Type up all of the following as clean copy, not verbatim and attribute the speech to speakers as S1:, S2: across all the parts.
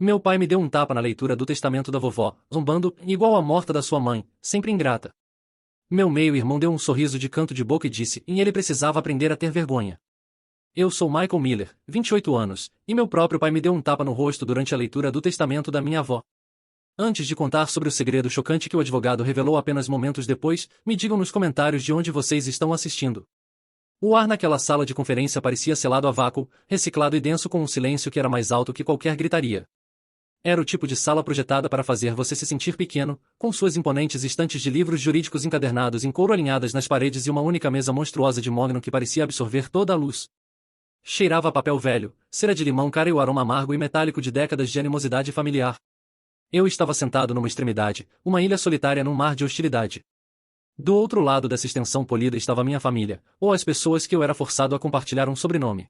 S1: Meu pai me deu um tapa na leitura do testamento da vovó, zombando, igual a morta da sua mãe, sempre ingrata. Meu meio-irmão deu um sorriso de canto de boca e disse que ele precisava aprender a ter vergonha. Eu sou Michael Miller, 28 anos, e meu próprio pai me deu um tapa no rosto durante a leitura do testamento da minha avó. Antes de contar sobre o segredo chocante que o advogado revelou apenas momentos depois, me digam nos comentários de onde vocês estão assistindo. O ar naquela sala de conferência parecia selado a vácuo, reciclado e denso com um silêncio que era mais alto que qualquer gritaria. Era o tipo de sala projetada para fazer você se sentir pequeno, com suas imponentes estantes de livros jurídicos encadernados em couro alinhadas nas paredes e uma única mesa monstruosa de mogno que parecia absorver toda a luz. Cheirava a papel velho, cera de limão cara e o aroma amargo e metálico de décadas de animosidade familiar. Eu estava sentado numa extremidade, uma ilha solitária num mar de hostilidade. Do outro lado dessa extensão polida estava minha família, ou as pessoas que eu era forçado a compartilhar um sobrenome.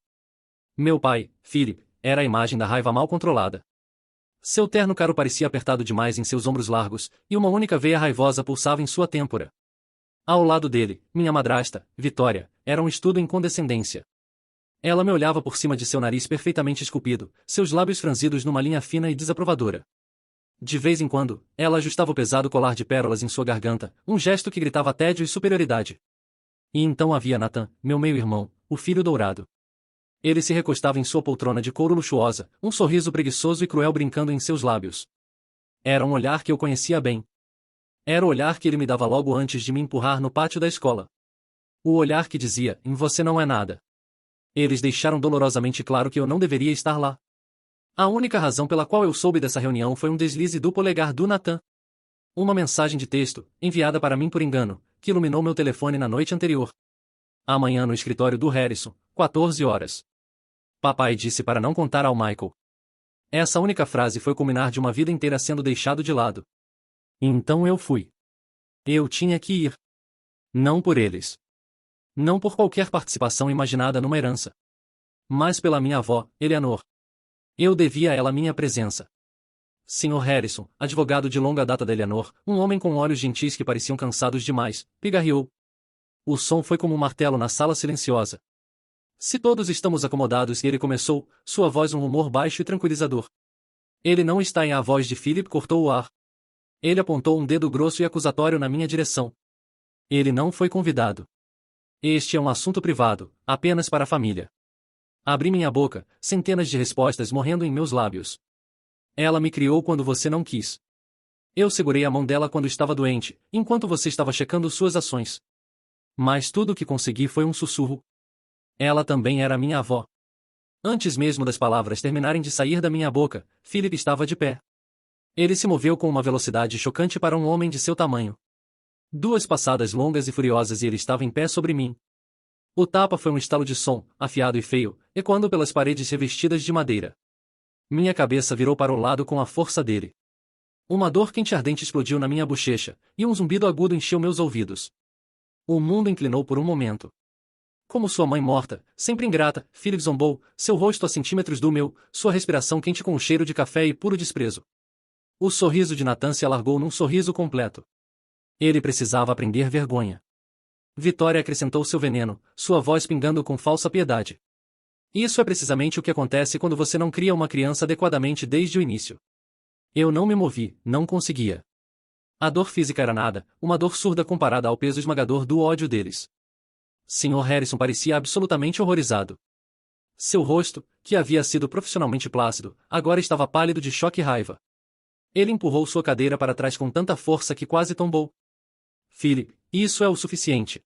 S1: Meu pai, Philip, era a imagem da raiva mal controlada. Seu terno caro parecia apertado demais em seus ombros largos, e uma única veia raivosa pulsava em sua têmpora. Ao lado dele, minha madrasta, Vitória, era um estudo em condescendência. Ela me olhava por cima de seu nariz perfeitamente esculpido, seus lábios franzidos numa linha fina e desaprovadora. De vez em quando, ela ajustava o pesado colar de pérolas em sua garganta, um gesto que gritava tédio e superioridade. E então havia Nathan, meu meio-irmão, o filho dourado. Ele se recostava em sua poltrona de couro luxuosa, um sorriso preguiçoso e cruel brincando em seus lábios. Era um olhar que eu conhecia bem. Era o olhar que ele me dava logo antes de me empurrar no pátio da escola. O olhar que dizia, você não é nada. Eles deixaram dolorosamente claro que eu não deveria estar lá. A única razão pela qual eu soube dessa reunião foi um deslize do polegar do Nathan. Uma mensagem de texto, enviada para mim por engano, que iluminou meu telefone na noite anterior. Amanhã no escritório do Harrison, 14 horas. Papai disse para não contar ao Michael. Essa única frase foi o culminar de uma vida inteira sendo deixado de lado. Então eu fui. Eu tinha que ir. Não por eles. Não por qualquer participação imaginada numa herança. Mas pela minha avó, Eleanor. Eu devia a ela minha presença. Sr. Harrison, advogado de longa data da Eleanor, um homem com olhos gentis que pareciam cansados demais, pigarreou. O som foi como um martelo na sala silenciosa. Se todos estamos acomodados, ele começou, sua voz um rumor baixo e tranquilizador. Ele não está em a voz de Philip cortou o ar. Ele apontou um dedo grosso e acusatório na minha direção. Ele não foi convidado. Este é um assunto privado, apenas para a família. Abri minha boca, centenas de respostas morrendo em meus lábios. Ela me criou quando você não quis. Eu segurei a mão dela quando estava doente, enquanto você estava checando suas ações. Mas tudo o que consegui foi um sussurro. Ela também era minha avó. Antes mesmo das palavras terminarem de sair da minha boca, Philip estava de pé. Ele se moveu com uma velocidade chocante para um homem de seu tamanho. 2 passadas longas e furiosas e ele estava em pé sobre mim. O tapa foi um estalo de som, afiado e feio, ecoando pelas paredes revestidas de madeira. Minha cabeça virou para o lado com a força dele. Uma dor quente e ardente explodiu na minha bochecha, e um zumbido agudo encheu meus ouvidos. O mundo inclinou por um momento. Como sua mãe morta, sempre ingrata, Philip zombou, seu rosto a centímetros do meu, sua respiração quente com o cheiro de café e puro desprezo. O sorriso de Nathan se alargou num sorriso completo. Ele precisava aprender vergonha. Vitória acrescentou seu veneno, sua voz pingando com falsa piedade. Isso é precisamente o que acontece quando você não cria uma criança adequadamente desde o início. Eu não me movi, não conseguia. A dor física era nada, uma dor surda comparada ao peso esmagador do ódio deles. Sr. Harrison parecia absolutamente horrorizado. Seu rosto, que havia sido profissionalmente plácido, agora estava pálido de choque e raiva. Ele empurrou sua cadeira para trás com tanta força que quase tombou. Philip, isso é o suficiente.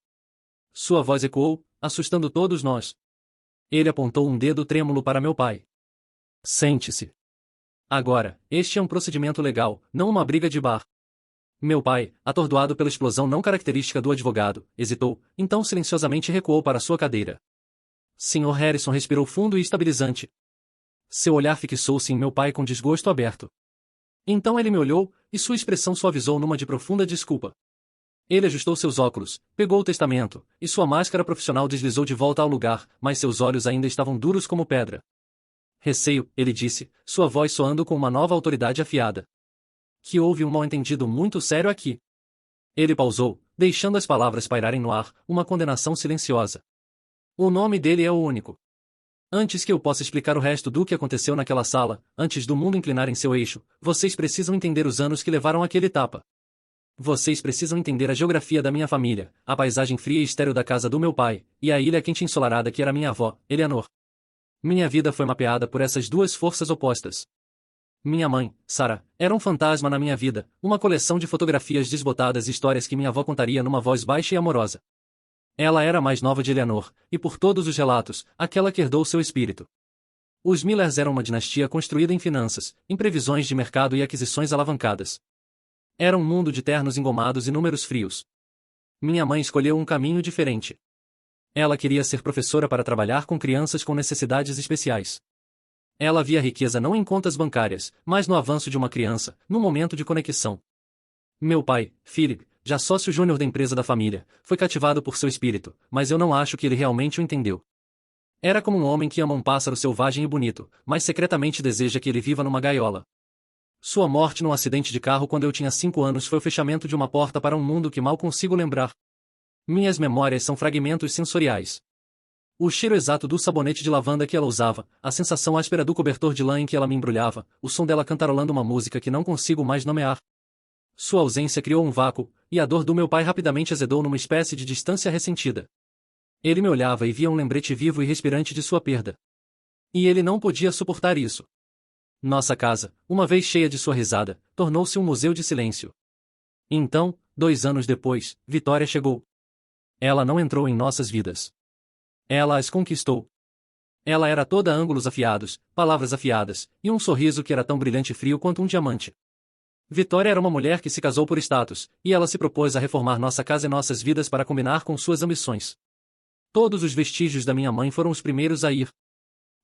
S1: Sua voz ecoou, assustando todos nós. Ele apontou um dedo trêmulo para meu pai. Sente-se. Agora, este é um procedimento legal, não uma briga de bar. Meu pai, atordoado pela explosão não característica do advogado, hesitou, então silenciosamente recuou para sua cadeira. Sr. Harrison respirou fundo e estabilizante. Seu olhar fixou-se em meu pai com desgosto aberto. Então ele me olhou, e sua expressão suavizou numa de profunda desculpa. Ele ajustou seus óculos, pegou o testamento, e sua máscara profissional deslizou de volta ao lugar, mas seus olhos ainda estavam duros como pedra. Receio, ele disse, sua voz soando com uma nova autoridade afiada. Que houve um mal-entendido muito sério aqui. Ele pausou, deixando as palavras pairarem no ar, uma condenação silenciosa. O nome dele é o único. Antes que eu possa explicar o resto do que aconteceu naquela sala, antes do mundo inclinar em seu eixo, vocês precisam entender os anos que levaram aquele tapa. Vocês precisam entender a geografia da minha família, a paisagem fria e estéril da casa do meu pai, e a ilha quente e ensolarada que era minha avó, Eleanor. Minha vida foi mapeada por essas duas forças opostas. Minha mãe, Sarah, era um fantasma na minha vida, uma coleção de fotografias desbotadas e histórias que minha avó contaria numa voz baixa e amorosa. Ela era a mais nova de Eleanor, e por todos os relatos, aquela que herdou seu espírito. Os Millers eram uma dinastia construída em finanças, em previsões de mercado e aquisições alavancadas. Era um mundo de ternos engomados e números frios. Minha mãe escolheu um caminho diferente. Ela queria ser professora para trabalhar com crianças com necessidades especiais. Ela via riqueza não em contas bancárias, mas no avanço de uma criança, num momento de conexão. Meu pai, Philip, já sócio júnior da empresa da família, foi cativado por seu espírito, mas eu não acho que ele realmente o entendeu. Era como um homem que ama um pássaro selvagem e bonito, mas secretamente deseja que ele viva numa gaiola. Sua morte num acidente de carro quando eu tinha 5 anos foi o fechamento de uma porta para um mundo que mal consigo lembrar. Minhas memórias são fragmentos sensoriais. O cheiro exato do sabonete de lavanda que ela usava, a sensação áspera do cobertor de lã em que ela me embrulhava, o som dela cantarolando uma música que não consigo mais nomear. Sua ausência criou um vácuo, e a dor do meu pai rapidamente azedou numa espécie de distância ressentida. Ele me olhava e via um lembrete vivo e respirante de sua perda. E ele não podia suportar isso. Nossa casa, uma vez cheia de sua risada, tornou-se um museu de silêncio. Então, 2 anos depois, Vitória chegou. Ela não entrou em nossas vidas. Ela as conquistou. Ela era toda ângulos afiados, palavras afiadas, e um sorriso que era tão brilhante e frio quanto um diamante. Vitória era uma mulher que se casou por status, e ela se propôs a reformar nossa casa e nossas vidas para combinar com suas ambições. Todos os vestígios da minha mãe foram os primeiros a ir.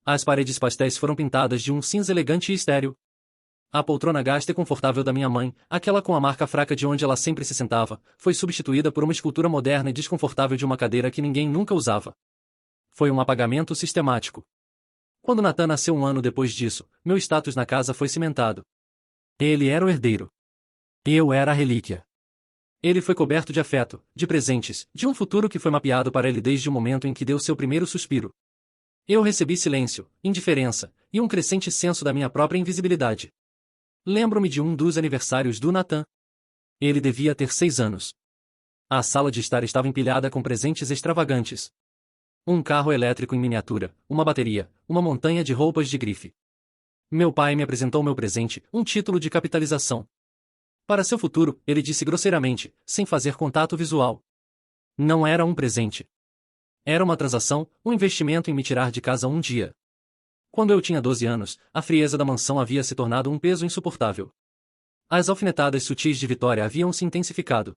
S1: As paredes pastéis foram pintadas de um cinza elegante e estéril. A poltrona gasta e confortável da minha mãe, aquela com a marca fraca de onde ela sempre se sentava, foi substituída por uma escultura moderna e desconfortável de uma cadeira que ninguém nunca usava. Foi um apagamento sistemático. Quando Nathan nasceu 1 ano depois disso, meu status na casa foi cimentado. Ele era o herdeiro. Eu era a relíquia. Ele foi coberto de afeto, de presentes, de um futuro que foi mapeado para ele desde o momento em que deu seu primeiro suspiro. Eu recebi silêncio, indiferença, e um crescente senso da minha própria invisibilidade. Lembro-me de um dos aniversários do Nathan. Ele devia ter 6 anos. A sala de estar estava empilhada com presentes extravagantes. Um carro elétrico em miniatura, uma bateria, uma montanha de roupas de grife. Meu pai me apresentou meu presente, um título de capitalização. Para seu futuro, ele disse grosseiramente, sem fazer contato visual. Não era um presente. Era uma transação, um investimento em me tirar de casa um dia. Quando eu tinha 12 anos, a frieza da mansão havia se tornado um peso insuportável. As alfinetadas sutis de Vitória haviam se intensificado.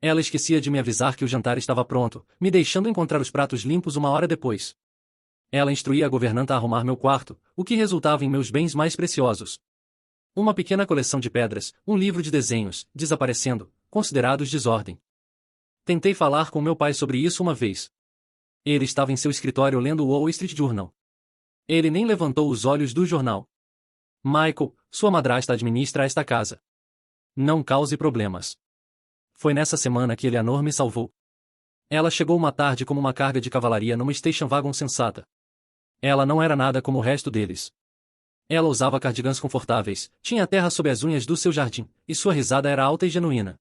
S1: Ela esquecia de me avisar que o jantar estava pronto, me deixando encontrar os pratos limpos 1 hora depois. Ela instruía a governanta a arrumar meu quarto, o que resultava em meus bens mais preciosos. Uma pequena coleção de pedras, um livro de desenhos, desaparecendo, considerados desordem. Tentei falar com meu pai sobre isso uma vez. Ele estava em seu escritório lendo o Wall Street Journal. Ele nem levantou os olhos do jornal. Michael, sua madrasta administra esta casa. Não cause problemas. Foi nessa semana que Eleanor me salvou. Ela chegou uma tarde como uma carga de cavalaria numa station wagon sensata. Ela não era nada como o resto deles. Ela usava cardigans confortáveis, tinha a terra sob as unhas do seu jardim, e sua risada era alta e genuína.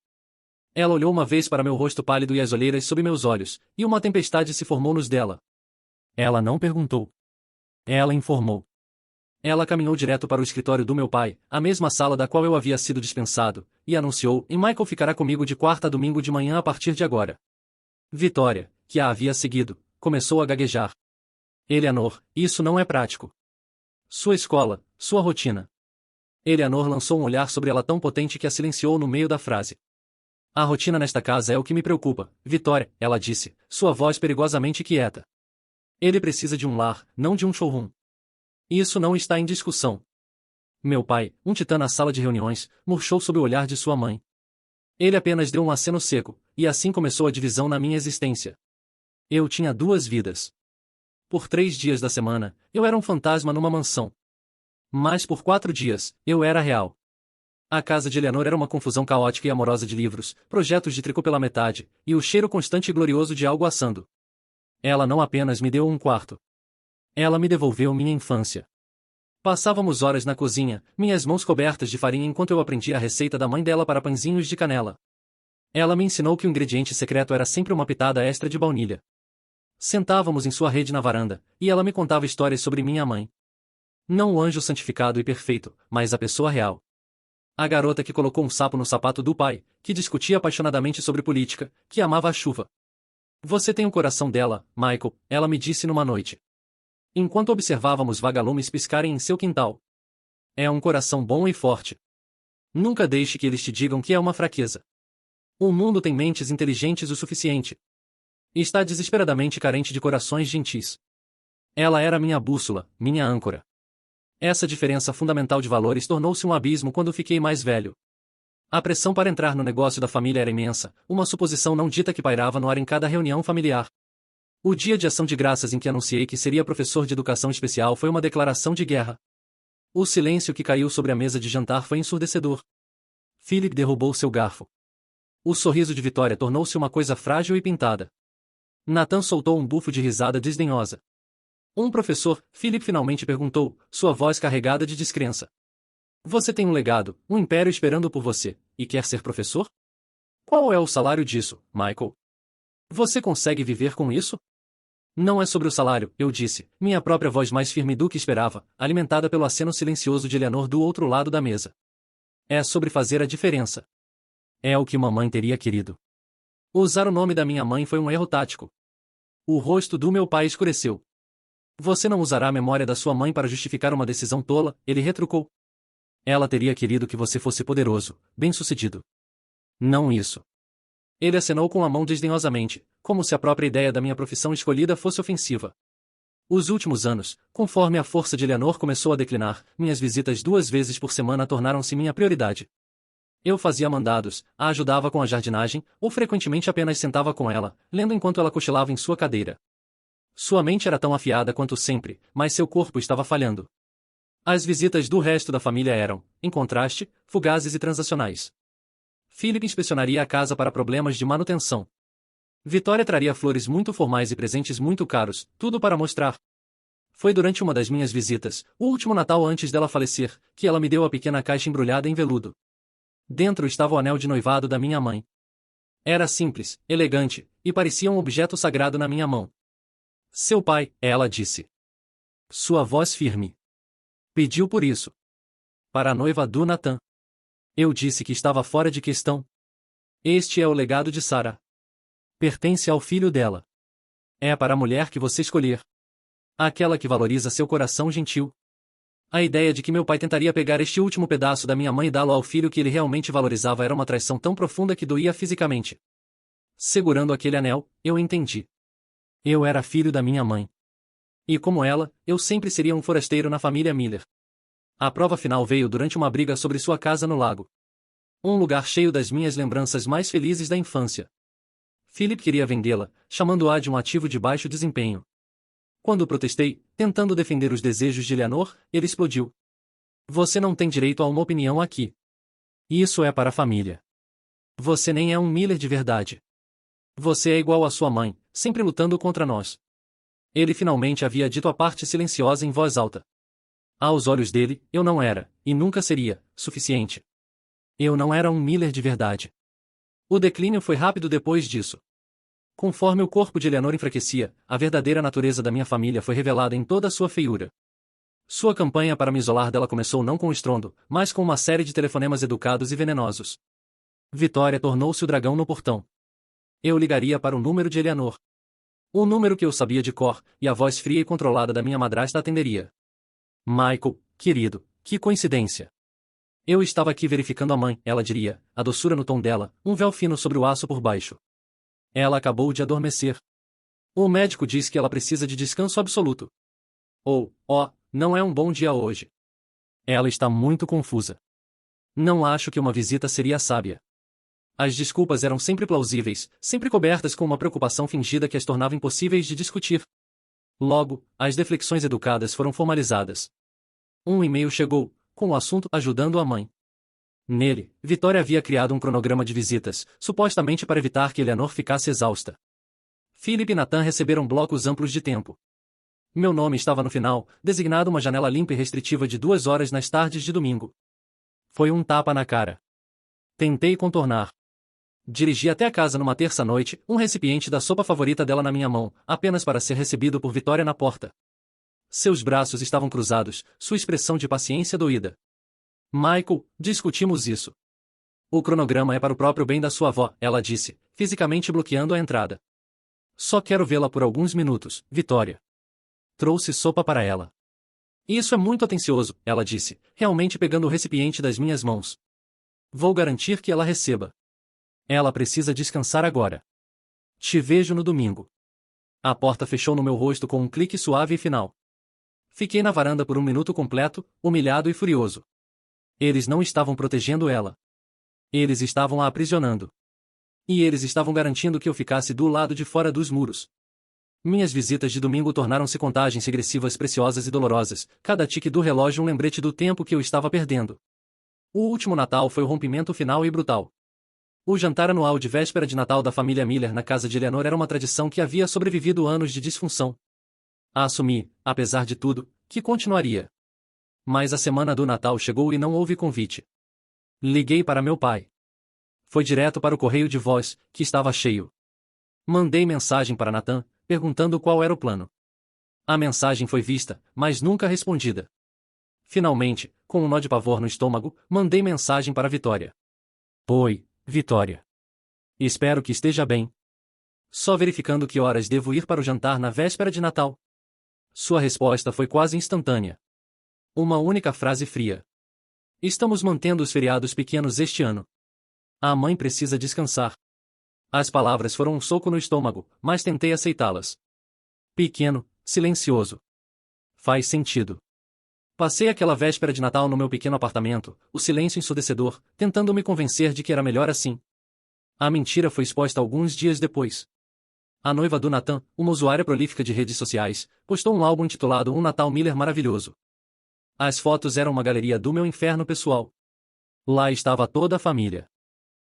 S1: Ela olhou uma vez para meu rosto pálido e as olheiras sob meus olhos, e uma tempestade se formou nos dela. Ela não perguntou. Ela informou. Ela caminhou direto para o escritório do meu pai, a mesma sala da qual eu havia sido dispensado, e anunciou, e Michael ficará comigo de quarta a domingo de manhã a partir de agora. Vitória, que a havia seguido, começou a gaguejar. Eleanor, isso não é prático. Sua escola, sua rotina. Eleanor lançou um olhar sobre ela tão potente que a silenciou no meio da frase. A rotina nesta casa é o que me preocupa, Vitória, ela disse, sua voz perigosamente quieta. Ele precisa de um lar, não de um showroom. Isso não está em discussão. Meu pai, um titã na sala de reuniões, murchou sob o olhar de sua mãe. Ele apenas deu um aceno seco, e assim começou a divisão na minha existência. Eu tinha 2 vidas. Por 3 dias da semana, eu era um fantasma numa mansão. Mas por 4 dias, eu era real. A casa de Eleanor era uma confusão caótica e amorosa de livros, projetos de tricô pela metade, e o cheiro constante e glorioso de algo assando. Ela não apenas me deu um quarto. Ela me devolveu minha infância. Passávamos horas na cozinha, minhas mãos cobertas de farinha enquanto eu aprendia a receita da mãe dela para pãezinhos de canela. Ela me ensinou que o ingrediente secreto era sempre uma pitada extra de baunilha. Sentávamos em sua rede na varanda, e ela me contava histórias sobre minha mãe. Não o anjo santificado e perfeito, mas a pessoa real. A garota que colocou um sapo no sapato do pai, que discutia apaixonadamente sobre política, que amava a chuva. Você tem o coração dela, Michael, ela me disse numa noite. Enquanto observávamos vagalumes piscarem em seu quintal. É um coração bom e forte. Nunca deixe que eles te digam que é uma fraqueza. O mundo tem mentes inteligentes o suficiente. Está desesperadamente carente de corações gentis. Ela era minha bússola, minha âncora. Essa diferença fundamental de valores tornou-se um abismo quando fiquei mais velho. A pressão para entrar no negócio da família era imensa, uma suposição não dita que pairava no ar em cada reunião familiar. O dia de ação de graças em que anunciei que seria professor de educação especial foi uma declaração de guerra. O silêncio que caiu sobre a mesa de jantar foi ensurdecedor. Philip derrubou seu garfo. O sorriso de Vitória tornou-se uma coisa frágil e pintada. Nathan soltou um bufo de risada desdenhosa. Um professor, Philip finalmente perguntou, sua voz carregada de descrença. Você tem um legado, um império esperando por você, e quer ser professor? Qual é o salário disso, Michael? Você consegue viver com isso? Não é sobre o salário, eu disse, minha própria voz mais firme do que esperava, alimentada pelo aceno silencioso de Eleanor do outro lado da mesa. É sobre fazer a diferença. É o que mamãe teria querido. Usar o nome da minha mãe foi um erro tático. O rosto do meu pai escureceu. Você não usará a memória da sua mãe para justificar uma decisão tola, ele retrucou. Ela teria querido que você fosse poderoso, bem-sucedido. Não isso. Ele acenou com a mão desdenhosamente, como se a própria ideia da minha profissão escolhida fosse ofensiva. Os últimos anos, conforme a força de Eleanor começou a declinar, minhas visitas 2 vezes por semana tornaram-se minha prioridade. Eu fazia mandados, a ajudava com a jardinagem, ou frequentemente apenas sentava com ela, lendo enquanto ela cochilava em sua cadeira. Sua mente era tão afiada quanto sempre, mas seu corpo estava falhando. As visitas do resto da família eram, em contraste, fugazes e transacionais. Philip inspecionaria a casa para problemas de manutenção. Vitória traria flores muito formais e presentes muito caros, tudo para mostrar. Foi durante uma das minhas visitas, o último Natal antes dela falecer, que ela me deu a pequena caixa embrulhada em veludo. Dentro estava o anel de noivado da minha mãe. Era simples, elegante, e parecia um objeto sagrado na minha mão. Seu pai, ela disse. Sua voz firme. Pediu por isso. Para a noiva do Nathan. Eu disse que estava fora de questão. Este é o legado de Sarah. Pertence ao filho dela. É para a mulher que você escolher. Aquela que valoriza seu coração gentil. A ideia de que meu pai tentaria pegar este último pedaço da minha mãe e dá-lo ao filho que ele realmente valorizava era uma traição tão profunda que doía fisicamente. Segurando aquele anel, eu entendi. Eu era filho da minha mãe. E como ela, eu sempre seria um forasteiro na família Miller. A prova final veio durante uma briga sobre sua casa no lago. Um lugar cheio das minhas lembranças mais felizes da infância. Philip queria vendê-la, chamando-a de um ativo de baixo desempenho. Quando protestei, tentando defender os desejos de Eleanor, ele explodiu. Você não tem direito a uma opinião aqui. Isso é para a família. Você nem é um Miller de verdade. Você é igual à sua mãe, sempre lutando contra nós. Ele finalmente havia dito a parte silenciosa em voz alta. Aos olhos dele, eu não era, e nunca seria, suficiente. Eu não era um Miller de verdade. O declínio foi rápido depois disso. Conforme o corpo de Eleanor enfraquecia, a verdadeira natureza da minha família foi revelada em toda a sua feiura. Sua campanha para me isolar dela começou não com estrondo, mas com uma série de telefonemas educados e venenosos. Vitória tornou-se o dragão no portão. Eu ligaria para o número de Eleanor. O número que eu sabia de cor, e a voz fria e controlada da minha madrasta atenderia. Michael, querido, que coincidência. Eu estava aqui verificando a mãe, ela diria, a doçura no tom dela, um véu fino sobre o aço por baixo. Ela acabou de adormecer. O médico diz que ela precisa de descanso absoluto. Não é um bom dia hoje. Ela está muito confusa. Não acho que uma visita seria sábia. As desculpas eram sempre plausíveis, sempre cobertas com uma preocupação fingida que as tornava impossíveis de discutir. Logo, as deflexões educadas foram formalizadas. Um e-mail chegou, com o assunto ajudando a mãe. Nele, Vitória havia criado um cronograma de visitas, supostamente para evitar que Eleanor ficasse exausta. Philip e Nathan receberam blocos amplos de tempo. Meu nome estava no final, designado uma janela limpa e restritiva de 2 horas nas tardes de domingo. Foi um tapa na cara. Tentei contornar. Dirigi até a casa numa terça-noite, um recipiente da sopa favorita dela na minha mão, apenas para ser recebido por Vitória na porta. Seus braços estavam cruzados, sua expressão de paciência doída. Michael, discutimos isso. O cronograma é para o próprio bem da sua avó, ela disse, fisicamente bloqueando a entrada. Só quero vê-la por alguns minutos, Vitória. Trouxe sopa para ela. Isso é muito atencioso, ela disse, realmente pegando o recipiente das minhas mãos. Vou garantir que ela receba. Ela precisa descansar agora. Te vejo no domingo. A porta fechou no meu rosto com um clique suave e final. Fiquei na varanda por um minuto completo, humilhado e furioso. Eles não estavam protegendo ela. Eles estavam a aprisionando. E eles estavam garantindo que eu ficasse do lado de fora dos muros. Minhas visitas de domingo tornaram-se contagens regressivas preciosas e dolorosas, cada tique do relógio um lembrete do tempo que eu estava perdendo. O último Natal foi o rompimento final e brutal. O jantar anual de véspera de Natal da família Miller na casa de Eleanor era uma tradição que havia sobrevivido anos de disfunção. Assumi, apesar de tudo, que continuaria. Mas a semana do Natal chegou e não houve convite. Liguei para meu pai. Foi direto para o correio de voz, que estava cheio. Mandei mensagem para Nathan, perguntando qual era o plano. A mensagem foi vista, mas nunca respondida. Finalmente, com um nó de pavor no estômago, mandei mensagem para Vitória. Oi, Vitória. Espero que esteja bem. Só verificando que horas devo ir para o jantar na véspera de Natal. Sua resposta foi quase instantânea. Uma única frase fria. Estamos mantendo os feriados pequenos este ano. A mãe precisa descansar. As palavras foram um soco no estômago, mas tentei aceitá-las. Pequeno, silencioso. Faz sentido. Passei aquela véspera de Natal no meu pequeno apartamento, o silêncio ensurdecedor, tentando me convencer de que era melhor assim. A mentira foi exposta alguns dias depois. A noiva do Nathan, uma usuária prolífica de redes sociais, postou um álbum intitulado Um Natal Miller Maravilhoso. As fotos eram uma galeria do meu inferno pessoal. Lá estava toda a família.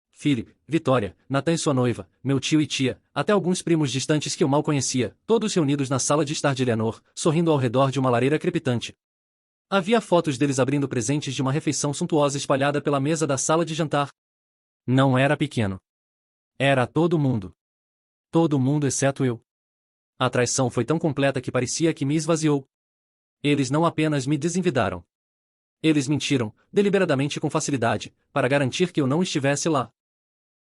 S1: Philip, Vitória, Nathan e sua noiva, meu tio e tia, até alguns primos distantes que eu mal conhecia, todos reunidos na sala de estar de Eleanor, sorrindo ao redor de uma lareira crepitante. Havia fotos deles abrindo presentes de uma refeição suntuosa espalhada pela mesa da sala de jantar. Não era pequeno. Era todo mundo. Todo mundo exceto eu. A traição foi tão completa que parecia que me esvaziou. Eles não apenas me desenvidaram. Eles mentiram, deliberadamente e com facilidade, para garantir que eu não estivesse lá.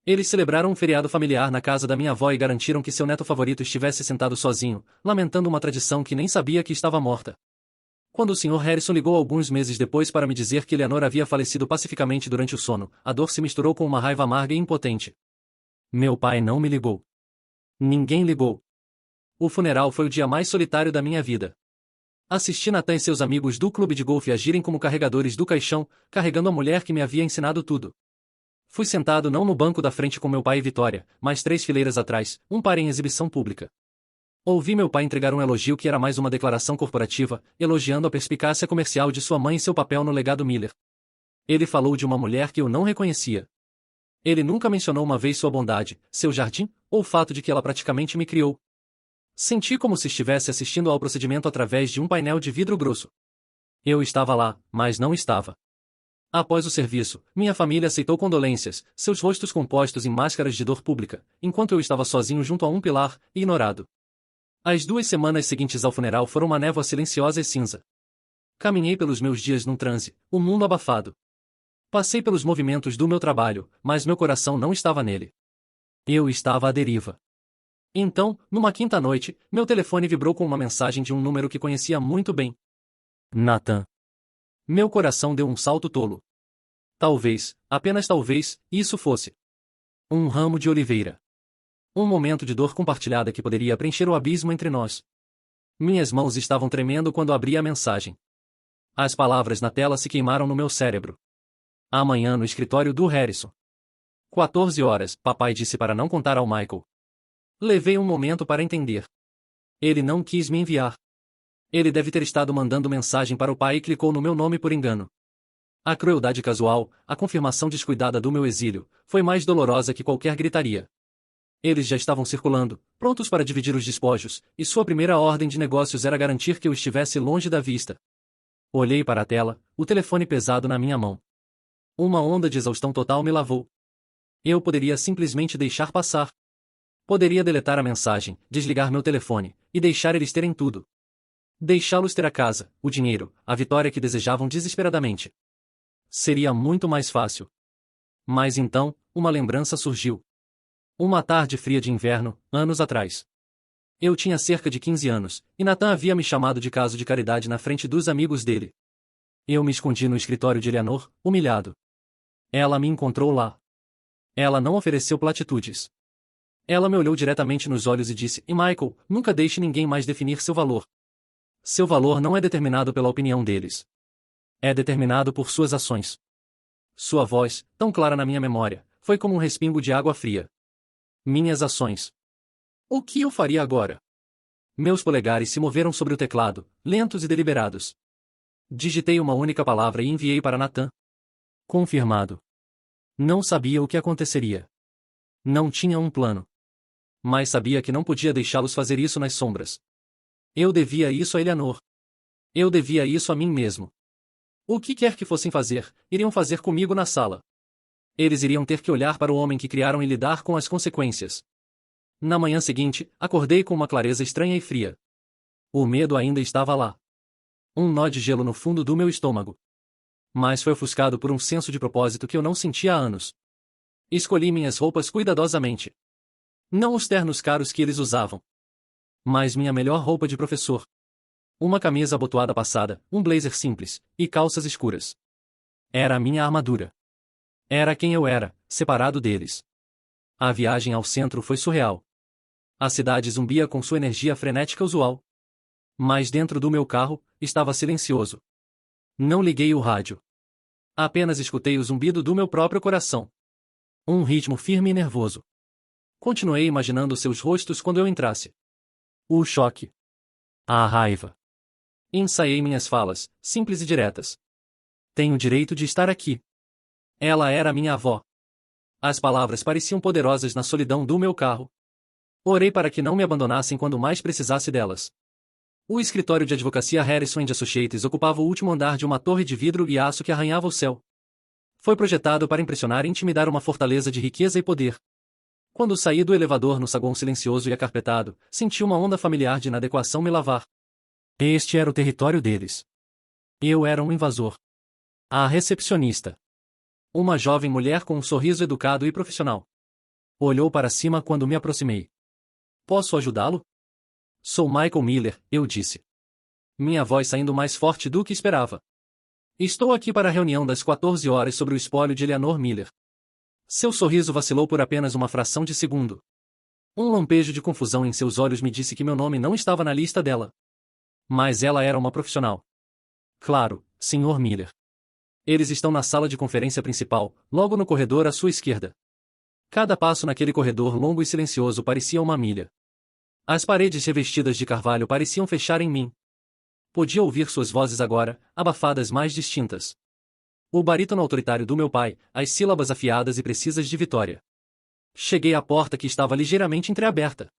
S1: Eles celebraram um feriado familiar na casa da minha avó e garantiram que seu neto favorito estivesse sentado sozinho, lamentando uma tradição que nem sabia que estava morta. Quando o Sr. Harrison ligou alguns meses depois para me dizer que Eleanor havia falecido pacificamente durante o sono, a dor se misturou com uma raiva amarga e impotente. Meu pai não me ligou. Ninguém ligou. O funeral foi o dia mais solitário da minha vida. Assisti Nathan e seus amigos do clube de golfe agirem como carregadores do caixão, carregando a mulher que me havia ensinado tudo. Fui sentado não no banco da frente com meu pai e Vitória, mas 3 fileiras atrás, um par em exibição pública. Ouvi meu pai entregar um elogio que era mais uma declaração corporativa, elogiando a perspicácia comercial de sua mãe e seu papel no legado Miller. Ele falou de uma mulher que eu não reconhecia. Ele nunca mencionou uma vez sua bondade, seu jardim, ou o fato de que ela praticamente me criou. Senti como se estivesse assistindo ao procedimento através de um painel de vidro grosso. Eu estava lá, mas não estava. Após o serviço, minha família aceitou condolências, seus rostos compostos em máscaras de dor pública, enquanto eu estava sozinho junto a um pilar, ignorado. As 2 semanas seguintes ao funeral foram uma névoa silenciosa e cinza. Caminhei pelos meus dias num transe, o mundo abafado. Passei pelos movimentos do meu trabalho, mas meu coração não estava nele. Eu estava à deriva. Então, numa quinta noite, meu telefone vibrou com uma mensagem de um número que conhecia muito bem. Nathan. Meu coração deu um salto tolo. Talvez, apenas talvez, isso fosse um ramo de oliveira. Um momento de dor compartilhada que poderia preencher o abismo entre nós. Minhas mãos estavam tremendo quando abri a mensagem. As palavras na tela se queimaram no meu cérebro. Amanhã no escritório do Harrison. 14 horas, papai disse para não contar ao Michael. Levei um momento para entender. Ele não quis me enviar. Ele deve ter estado mandando mensagem para o pai e clicou no meu nome por engano. A crueldade casual, a confirmação descuidada do meu exílio, foi mais dolorosa que qualquer gritaria. Eles já estavam circulando, prontos para dividir os despojos, e sua primeira ordem de negócios era garantir que eu estivesse longe da vista. Olhei para a tela, o telefone pesado na minha mão. Uma onda de exaustão total me lavou. Eu poderia simplesmente deixar passar. Poderia deletar a mensagem, desligar meu telefone, e deixar eles terem tudo. Deixá-los ter a casa, o dinheiro, a vitória que desejavam desesperadamente. Seria muito mais fácil. Mas então, uma lembrança surgiu. Uma tarde fria de inverno, anos atrás. Eu tinha cerca de 15 anos, e Nathan havia me chamado de caso de caridade na frente dos amigos dele. Eu me escondi no escritório de Eleanor, humilhado. Ela me encontrou lá. Ela não ofereceu platitudes. Ela me olhou diretamente nos olhos e disse: "E Michael, nunca deixe ninguém mais definir seu valor. Seu valor não é determinado pela opinião deles. É determinado por suas ações." Sua voz, tão clara na minha memória, foi como um respingo de água fria. Minhas ações. O que eu faria agora? Meus polegares se moveram sobre o teclado, lentos e deliberados. Digitei uma única palavra e enviei para Nathan. Confirmado. Não sabia o que aconteceria. Não tinha um plano. Mas sabia que não podia deixá-los fazer isso nas sombras. Eu devia isso a Eleanor. Eu devia isso a mim mesmo. O que quer que fossem fazer, iriam fazer comigo na sala. Eles iriam ter que olhar para o homem que criaram e lidar com as consequências. Na manhã seguinte, acordei com uma clareza estranha e fria. O medo ainda estava lá. Um nó de gelo no fundo do meu estômago. Mas foi ofuscado por um senso de propósito que eu não sentia há anos. Escolhi minhas roupas cuidadosamente. Não os ternos caros que eles usavam. Mas minha melhor roupa de professor. Uma camisa abotoada passada, um blazer simples, e calças escuras. Era a minha armadura. Era quem eu era, separado deles. A viagem ao centro foi surreal. A cidade zumbia com sua energia frenética usual. Mas dentro do meu carro, estava silencioso. Não liguei o rádio. Apenas escutei o zumbido do meu próprio coração. Um ritmo firme e nervoso. Continuei imaginando seus rostos quando eu entrasse. O choque. A raiva. Ensaiei minhas falas, simples e diretas. Tenho o direito de estar aqui. Ela era minha avó. As palavras pareciam poderosas na solidão do meu carro. Orei para que não me abandonassem quando mais precisasse delas. O escritório de advocacia Harrison & Associates ocupava o último andar de uma torre de vidro e aço que arranhava o céu. Foi projetado para impressionar e intimidar uma fortaleza de riqueza e poder. Quando saí do elevador no saguão silencioso e acarpetado, senti uma onda familiar de inadequação me lavar. Este era o território deles. Eu era um invasor. A recepcionista. Uma jovem mulher com um sorriso educado e profissional. Olhou para cima quando me aproximei. Posso ajudá-lo? Sou Michael Miller, eu disse. Minha voz saindo mais forte do que esperava. Estou aqui para a reunião das 14 horas sobre o espólio de Eleanor Miller. Seu sorriso vacilou por apenas uma fração de segundo. Um lampejo de confusão em seus olhos me disse que meu nome não estava na lista dela. Mas ela era uma profissional. Claro, Sr. Miller. Eles estão na sala de conferência principal, logo no corredor à sua esquerda. Cada passo naquele corredor longo e silencioso parecia uma milha. As paredes revestidas de carvalho pareciam fechar em mim. Podia ouvir suas vozes agora, abafadas mais distintas. O barítono autoritário do meu pai, as sílabas afiadas e precisas de Vitória. Cheguei à porta que estava ligeiramente entreaberta.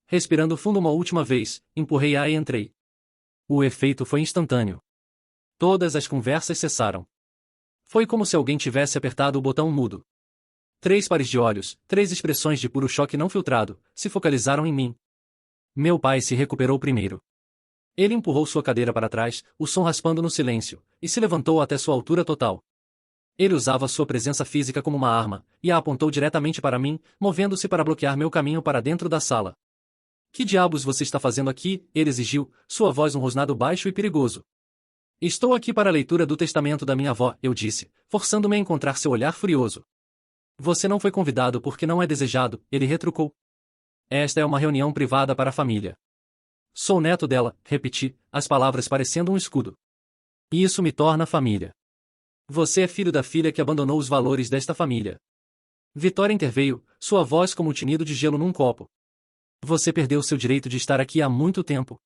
S1: Respirando fundo uma última vez, empurrei-a e entrei. O efeito foi instantâneo. Todas as conversas cessaram. Foi como se alguém tivesse apertado o botão mudo. 3 pares de olhos, 3 expressões de puro choque não filtrado, se focalizaram em mim. Meu pai se recuperou primeiro. Ele empurrou sua cadeira para trás, o som raspando no silêncio, e se levantou até sua altura total. Ele usava sua presença física como uma arma, e a apontou diretamente para mim, movendo-se para bloquear meu caminho para dentro da sala. Que diabos você está fazendo aqui? Ele exigiu, sua voz um rosnado baixo e perigoso. Estou aqui para a leitura do testamento da minha avó, eu disse, forçando-me a encontrar seu olhar furioso. Você não foi convidado porque não é desejado, ele retrucou. Esta é uma reunião privada para a família. Sou neto dela, repeti, as palavras parecendo um escudo. E isso me torna família. Você é filho da filha que abandonou os valores desta família. Vitória interveio, sua voz como um tinido de gelo num copo. Você perdeu seu direito de estar aqui há muito tempo.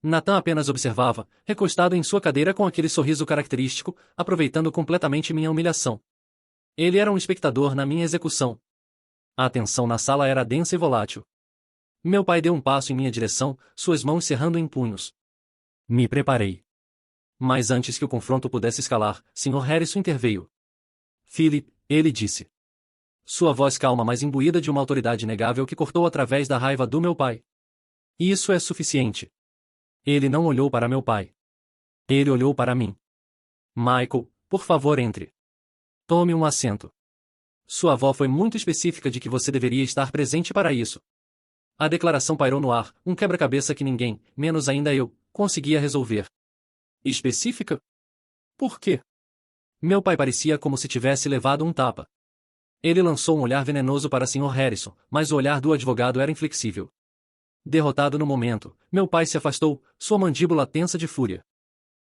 S1: Nathan apenas observava, recostado em sua cadeira com aquele sorriso característico, aproveitando completamente minha humilhação. Ele era um espectador na minha execução. A tensão na sala era densa e volátil. Meu pai deu um passo em minha direção, suas mãos cerrando em punhos. Me preparei. Mas antes que o confronto pudesse escalar, Sr. Harrison interveio. Philip, ele disse. Sua voz calma, mas imbuída de uma autoridade inegável que cortou através da raiva do meu pai. Isso é suficiente. Ele não olhou para meu pai. Ele olhou para mim. Michael, por favor, entre. Tome um assento. Sua avó foi muito específica de que você deveria estar presente para isso. A declaração pairou no ar, um quebra-cabeça que ninguém, menos ainda eu, conseguia resolver. Específica? Por quê? Meu pai parecia como se tivesse levado um tapa. Ele lançou um olhar venenoso para Sr. Harrison, mas o olhar do advogado era inflexível. Derrotado no momento, meu pai se afastou, sua mandíbula tensa de fúria.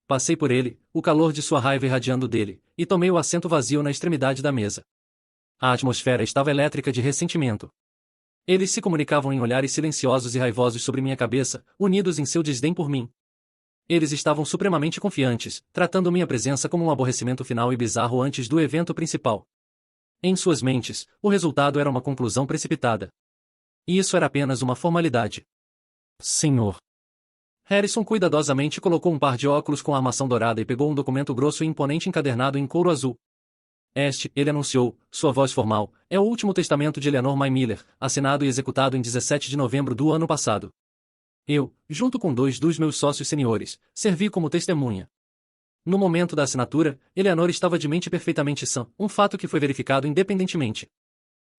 S1: Passei por ele, o calor de sua raiva irradiando dele, e tomei o assento vazio na extremidade da mesa. A atmosfera estava elétrica de ressentimento. Eles se comunicavam em olhares silenciosos e raivosos sobre minha cabeça, unidos em seu desdém por mim. Eles estavam supremamente confiantes, tratando minha presença como um aborrecimento final e bizarro antes do evento principal. Em suas mentes, o resultado era uma conclusão precipitada. E isso era apenas uma formalidade. Senhor. Harrison cuidadosamente colocou um par de óculos com armação dourada e pegou um documento grosso e imponente encadernado em couro azul. Ele anunciou, sua voz formal, é o último testamento de Eleanor May Miller, assinado e executado em 17 de novembro do ano passado. Eu, junto com 2 dos meus sócios seniores, servi como testemunha. No momento da assinatura, Eleanor estava de mente perfeitamente sã, um fato que foi verificado independentemente.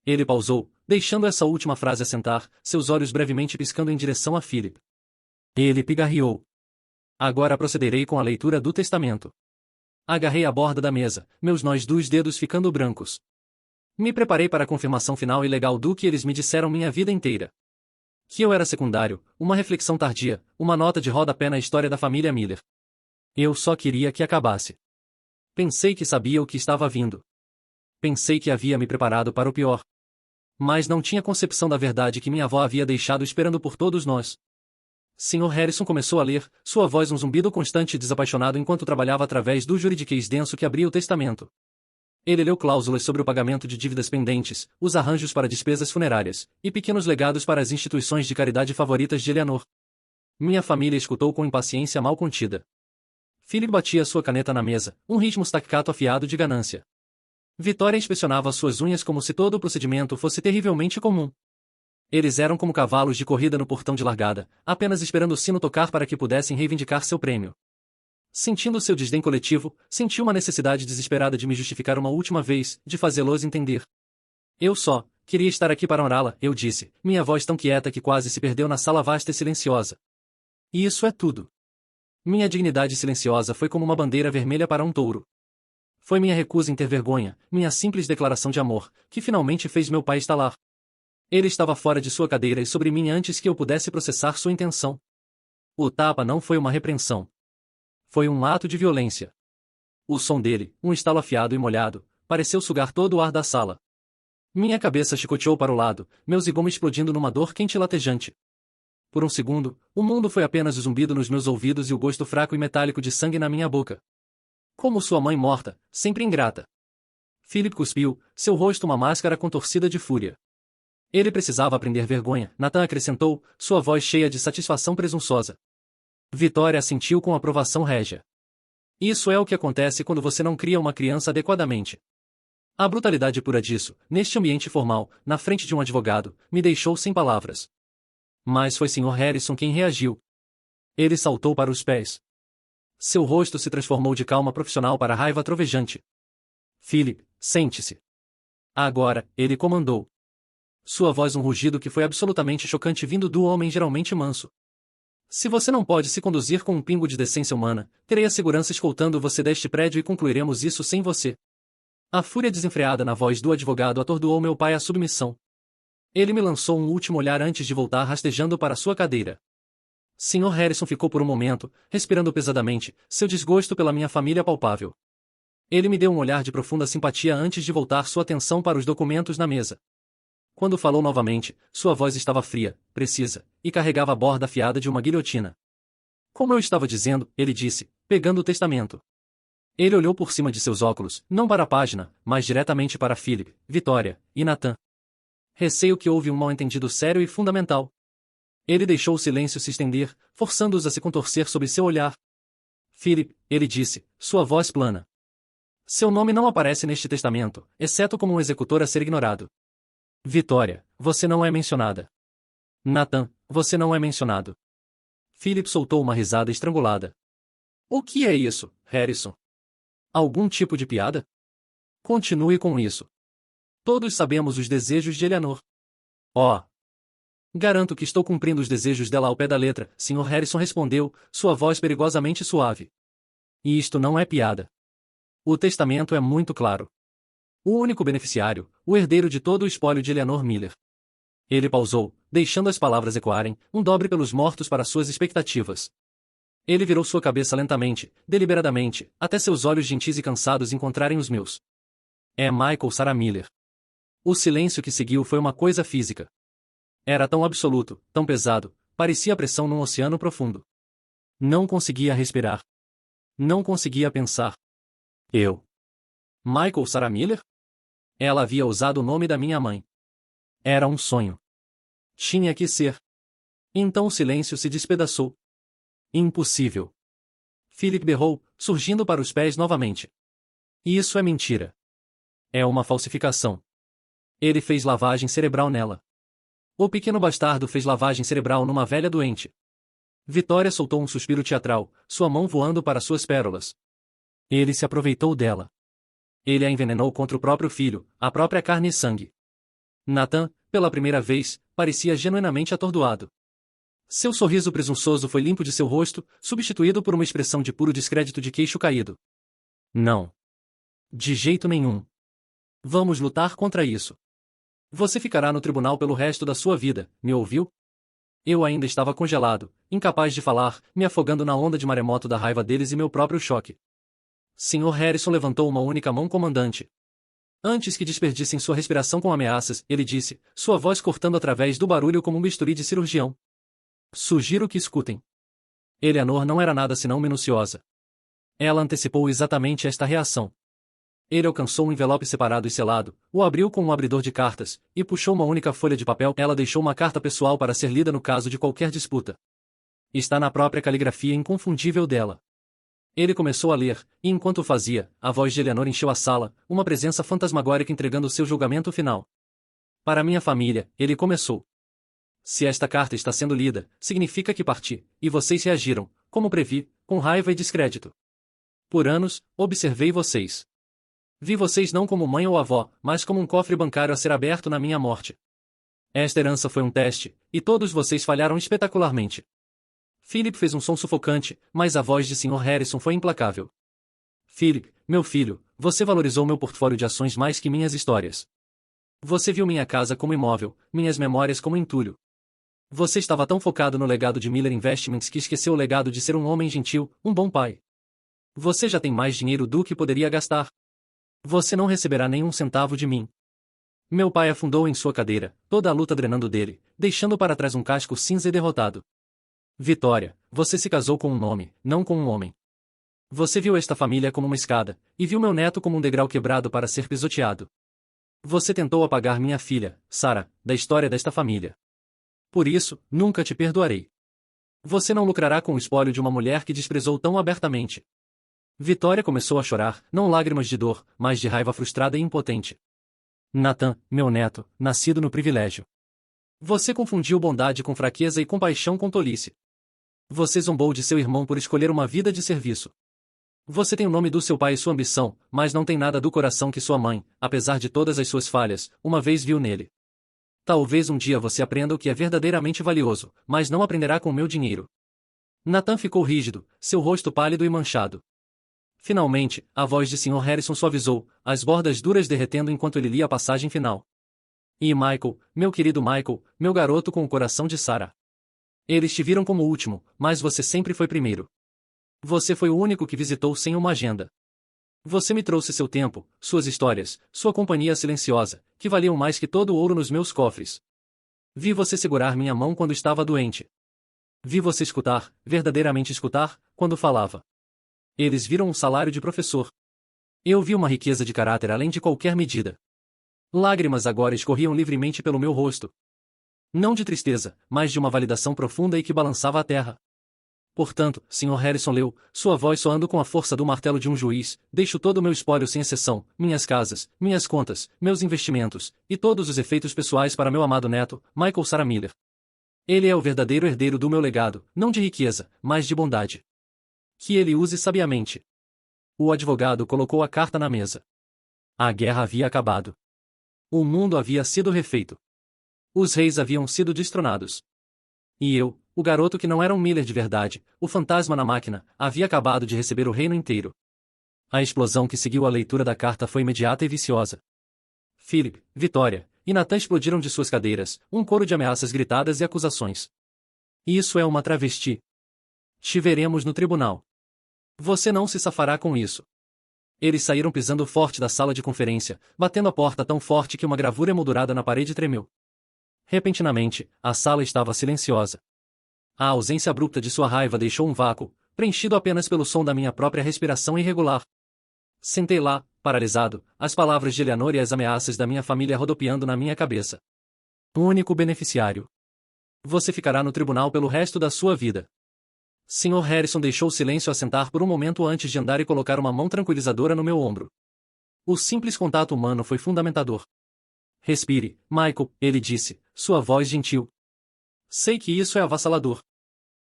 S1: Ele pausou, deixando essa última frase assentar, seus olhos brevemente piscando em direção a Philip. Ele pigarreou. Agora procederei com a leitura do testamento. Agarrei a borda da mesa, meus nós dos dedos ficando brancos. Me preparei para a confirmação final e legal do que eles me disseram minha vida inteira. Que eu era secundário, uma reflexão tardia, uma nota de rodapé na história da família Miller. Eu só queria que acabasse. Pensei que sabia o que estava vindo. Pensei que havia me preparado para o pior. Mas não tinha concepção da verdade que minha avó havia deixado esperando por todos nós. Sr. Harrison começou a ler, sua voz um zumbido constante e desapaixonado enquanto trabalhava através do juridiquês denso que abria o testamento. Ele leu cláusulas sobre o pagamento de dívidas pendentes, os arranjos para despesas funerárias, e pequenos legados para as instituições de caridade favoritas de Eleanor. Minha família escutou com impaciência mal contida. Philip batia sua caneta na mesa, um ritmo staccato afiado de ganância. Vitória inspecionava suas unhas como se todo o procedimento fosse terrivelmente comum. Eles eram como cavalos de corrida no portão de largada, apenas esperando o sino tocar para que pudessem reivindicar seu prêmio. Sentindo seu desdém coletivo, senti uma necessidade desesperada de me justificar uma última vez, de fazê-los entender. Eu só queria estar aqui para honrá-la, eu disse, minha voz tão quieta que quase se perdeu na sala vasta e silenciosa. E isso é tudo. Minha dignidade silenciosa foi como uma bandeira vermelha para um touro. Foi minha recusa em ter vergonha, minha simples declaração de amor, que finalmente fez meu pai estalar. Ele estava fora de sua cadeira e sobre mim antes que eu pudesse processar sua intenção. O tapa não foi uma repreensão. Foi um ato de violência. O som dele, um estalo afiado e molhado, pareceu sugar todo o ar da sala. Minha cabeça chicoteou para o lado, meu zigomo explodindo numa dor quente e latejante. Por um segundo, o mundo foi apenas o zumbido nos meus ouvidos e o gosto fraco e metálico de sangue na minha boca. Como sua mãe morta, sempre ingrata. Philip cuspiu, seu rosto uma máscara contorcida de fúria. Ele precisava aprender vergonha, Nathan acrescentou, sua voz cheia de satisfação presunçosa. Vitória assentiu com aprovação régia. Isso é o que acontece quando você não cria uma criança adequadamente. A brutalidade pura disso, neste ambiente formal, na frente de um advogado, me deixou sem palavras. Mas foi Sr. Harrison quem reagiu. Ele saltou para os pés. Seu rosto se transformou de calma profissional para raiva trovejante. Philip, sente-se. Agora, ele comandou. Sua voz um rugido que foi absolutamente chocante vindo do homem geralmente manso. Se você não pode se conduzir com um pingo de decência humana, terei a segurança escoltando você deste prédio e concluiremos isso sem você. A fúria desenfreada na voz do advogado atordoou meu pai à submissão. Ele me lançou um último olhar antes de voltar rastejando para sua cadeira. Sr. Harrison ficou por um momento, respirando pesadamente, seu desgosto pela minha família palpável. Ele me deu um olhar de profunda simpatia antes de voltar sua atenção para os documentos na mesa. Quando falou novamente, sua voz estava fria, precisa, e carregava a borda afiada de uma guilhotina. Como eu estava dizendo, ele disse, pegando o testamento. Ele olhou por cima de seus óculos, não para a página, mas diretamente para Philip, Vitória e Nathan. Receio que houve um mal-entendido sério e fundamental. Ele deixou o silêncio se estender, forçando-os a se contorcer sob seu olhar. Philip, ele disse, sua voz plana. Seu nome não aparece neste testamento, exceto como um executor a ser ignorado. Vitória, você não é mencionada. Nathan, você não é mencionado. Philip soltou uma risada estrangulada. O que é isso, Harrison? Algum tipo de piada? Continue com isso. Todos sabemos os desejos de Eleanor. Oh! Garanto que estou cumprindo os desejos dela ao pé da letra, Sr. Harrison respondeu, sua voz perigosamente suave. E isto não é piada. O testamento é muito claro. O único beneficiário, o herdeiro de todo o espólio de Eleanor Miller. Ele pausou, deixando as palavras ecoarem, um dobre pelos mortos para suas expectativas. Ele virou sua cabeça lentamente, deliberadamente, até seus olhos gentis e cansados encontrarem os meus. É Michael Sarah Miller. O silêncio que seguiu foi uma coisa física. Era tão absoluto, tão pesado, parecia pressão num oceano profundo. Não conseguia respirar. Não conseguia pensar. Eu. Michael Sarah Miller? Ela havia usado o nome da minha mãe. Era um sonho. Tinha que ser. Então o silêncio se despedaçou. Impossível. Philip berrou, surgindo para os pés novamente. Isso é mentira. É uma falsificação. Ele fez lavagem cerebral nela. O pequeno bastardo fez lavagem cerebral numa velha doente. Vitória soltou um suspiro teatral, sua mão voando para suas pérolas. Ele se aproveitou dela. Ele a envenenou contra o próprio filho, a própria carne e sangue. Nathan, pela primeira vez, parecia genuinamente atordoado. Seu sorriso presunçoso foi limpo de seu rosto, substituído por uma expressão de puro descrédito de queixo caído. Não. De jeito nenhum. Vamos lutar contra isso. Você ficará no tribunal pelo resto da sua vida, me ouviu? Eu ainda estava congelado, incapaz de falar, me afogando na onda de maremoto da raiva deles e meu próprio choque. Sr. Harrison levantou uma única mão comandante. Antes que desperdicem sua respiração com ameaças, ele disse, sua voz cortando através do barulho como um bisturi de cirurgião. Sugiro que escutem. Eleanor não era nada senão minuciosa. Ela antecipou exatamente esta reação. Ele alcançou um envelope separado e selado, o abriu com um abridor de cartas, e puxou uma única folha de papel. Ela deixou uma carta pessoal para ser lida no caso de qualquer disputa. Está na própria caligrafia inconfundível dela. Ele começou a ler, e enquanto o fazia, a voz de Eleanor encheu a sala, uma presença fantasmagórica entregando seu julgamento final. Para minha família, ele começou. Se esta carta está sendo lida, significa que parti, e vocês reagiram, como previ, com raiva e descrédito. Por anos, observei vocês. Vi vocês não como mãe ou avó, mas como um cofre bancário a ser aberto na minha morte. Esta herança foi um teste, e todos vocês falharam espetacularmente. Philip fez um som sufocante, mas a voz de Sr. Harrison foi implacável. Philip, meu filho, você valorizou meu portfólio de ações mais que minhas histórias. Você viu minha casa como imóvel, minhas memórias como entulho. Você estava tão focado no legado de Miller Investments que esqueceu o legado de ser um homem gentil, um bom pai. Você já tem mais dinheiro do que poderia gastar. Você não receberá nenhum centavo de mim. Meu pai afundou em sua cadeira, toda a luta drenando dele, deixando para trás um casco cinza e derrotado. Vitória, você se casou com um nome, não com um homem. Você viu esta família como uma escada, e viu meu neto como um degrau quebrado para ser pisoteado. Você tentou apagar minha filha, Sarah, da história desta família. Por isso, nunca te perdoarei. Você não lucrará com o espólio de uma mulher que desprezou tão abertamente. Vitória começou a chorar, não lágrimas de dor, mas de raiva frustrada e impotente. Nathan, meu neto, nascido no privilégio. Você confundiu bondade com fraqueza e compaixão com tolice. Você zombou de seu irmão por escolher uma vida de serviço. Você tem o nome do seu pai e sua ambição, mas não tem nada do coração que sua mãe, apesar de todas as suas falhas, uma vez viu nele. Talvez um dia você aprenda o que é verdadeiramente valioso, mas não aprenderá com o meu dinheiro. Nathan ficou rígido, seu rosto pálido e manchado. Finalmente, a voz de Sr. Harrison suavizou, as bordas duras derretendo enquanto ele lia a passagem final. E Michael, meu querido Michael, meu garoto com o coração de Sarah. Eles te viram como último, mas você sempre foi primeiro. Você foi o único que visitou sem uma agenda. Você me trouxe seu tempo, suas histórias, sua companhia silenciosa, que valiam mais que todo o ouro nos meus cofres. Vi você segurar minha mão quando estava doente. Vi você escutar, verdadeiramente escutar, quando falava. Eles viram um salário de professor. Eu vi uma riqueza de caráter além de qualquer medida. Lágrimas agora escorriam livremente pelo meu rosto. Não de tristeza, mas de uma validação profunda e que balançava a terra. Portanto, Sr. Harrison leu, sua voz soando com a força do martelo de um juiz, deixo todo o meu espólio sem exceção, minhas casas, minhas contas, meus investimentos, e todos os efeitos pessoais para meu amado neto, Michael Sarah Miller. Ele é o verdadeiro herdeiro do meu legado, não de riqueza, mas de bondade. Que ele use sabiamente. O advogado colocou a carta na mesa. A guerra havia acabado. O mundo havia sido refeito. Os reis haviam sido destronados. E eu, o garoto que não era um Miller de verdade, o fantasma na máquina, havia acabado de receber o reino inteiro. A explosão que seguiu a leitura da carta foi imediata e viciosa. Philip, Vitória e Nathan explodiram de suas cadeiras, um coro de ameaças gritadas e acusações. Isso é uma travesti. Te veremos no tribunal. Você não se safará com isso. Eles saíram pisando forte da sala de conferência, batendo a porta tão forte que uma gravura emoldurada na parede tremeu. Repentinamente, a sala estava silenciosa. A ausência abrupta de sua raiva deixou um vácuo, preenchido apenas pelo som da minha própria respiração irregular. Sentei lá, paralisado, as palavras de Eleanor e as ameaças da minha família rodopiando na minha cabeça. O único beneficiário. Você ficará no tribunal pelo resto da sua vida. Sr. Harrison deixou o silêncio assentar por um momento antes de andar e colocar uma mão tranquilizadora no meu ombro. O simples contato humano foi fundamentador. Respire, Michael, ele disse, sua voz gentil. Sei que isso é avassalador.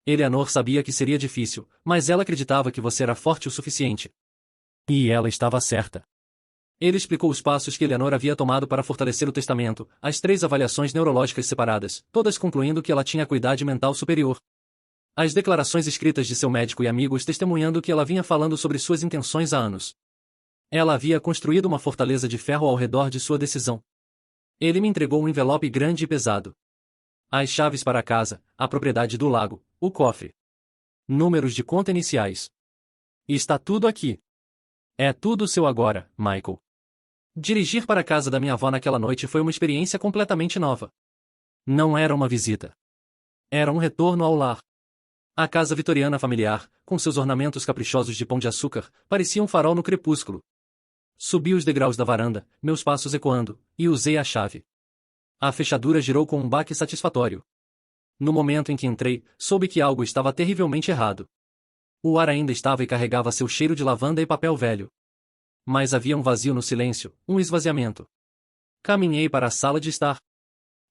S1: Eleanor sabia que seria difícil, mas ela acreditava que você era forte o suficiente. E ela estava certa. Ele explicou os passos que Eleanor havia tomado para fortalecer o testamento, as 3 avaliações neurológicas separadas, todas concluindo que ela tinha acuidade mental superior. As declarações escritas de seu médico e amigos testemunhando que ela vinha falando sobre suas intenções há anos. Ela havia construído uma fortaleza de ferro ao redor de sua decisão. Ele me entregou um envelope grande e pesado. As chaves para a casa, a propriedade do lago, o cofre. Números de conta iniciais. Está tudo aqui. É tudo seu agora, Michael. Dirigir para a casa da minha avó naquela noite foi uma experiência completamente nova. Não era uma visita. Era um retorno ao lar. A casa vitoriana familiar, com seus ornamentos caprichosos de pão de açúcar, parecia um farol no crepúsculo. Subi os degraus da varanda, meus passos ecoando, e usei a chave. A fechadura girou com um baque satisfatório. No momento em que entrei, soube que algo estava terrivelmente errado. O ar ainda estava e carregava seu cheiro de lavanda e papel velho. Mas havia um vazio no silêncio, um esvaziamento. Caminhei para a sala de estar.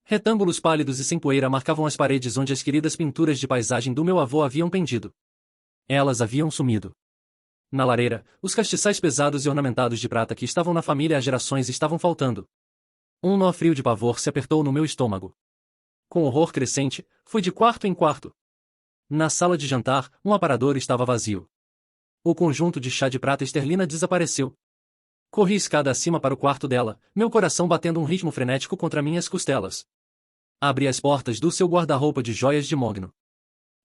S1: Retângulos pálidos e sem poeira marcavam as paredes onde as queridas pinturas de paisagem do meu avô haviam pendido. Elas haviam sumido. Na lareira, os castiçais pesados e ornamentados de prata que estavam na família há gerações estavam faltando. Um nó frio de pavor se apertou no meu estômago. Com horror crescente, fui de quarto em quarto. Na sala de jantar, um aparador estava vazio. O conjunto de chá de prata esterlina desapareceu. Corri escada acima para o quarto dela, meu coração batendo um ritmo frenético contra minhas costelas. Abri as portas do seu guarda-roupa de joias de mogno.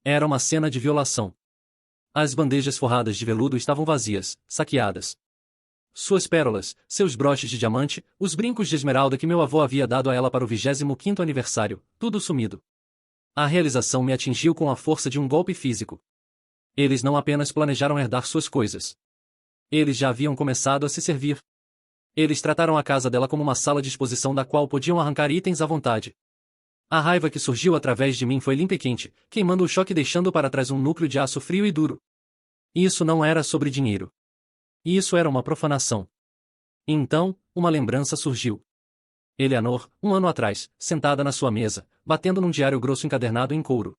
S1: Era uma cena de violação. As bandejas forradas de veludo estavam vazias, saqueadas. Suas pérolas, seus broches de diamante, os brincos de esmeralda que meu avô havia dado a ela para o 25º aniversário, tudo sumido. A realização me atingiu com a força de um golpe físico. Eles não apenas planejaram herdar suas coisas. Eles já haviam começado a se servir. Eles trataram a casa dela como uma sala de exposição da qual podiam arrancar itens à vontade. A raiva que surgiu através de mim foi limpa e quente, queimando o choque e deixando para trás um núcleo de aço frio e duro. Isso não era sobre dinheiro. Isso era uma profanação. Então, uma lembrança surgiu. Eleanor, um ano atrás, sentada na sua mesa, batendo num diário grosso encadernado em couro.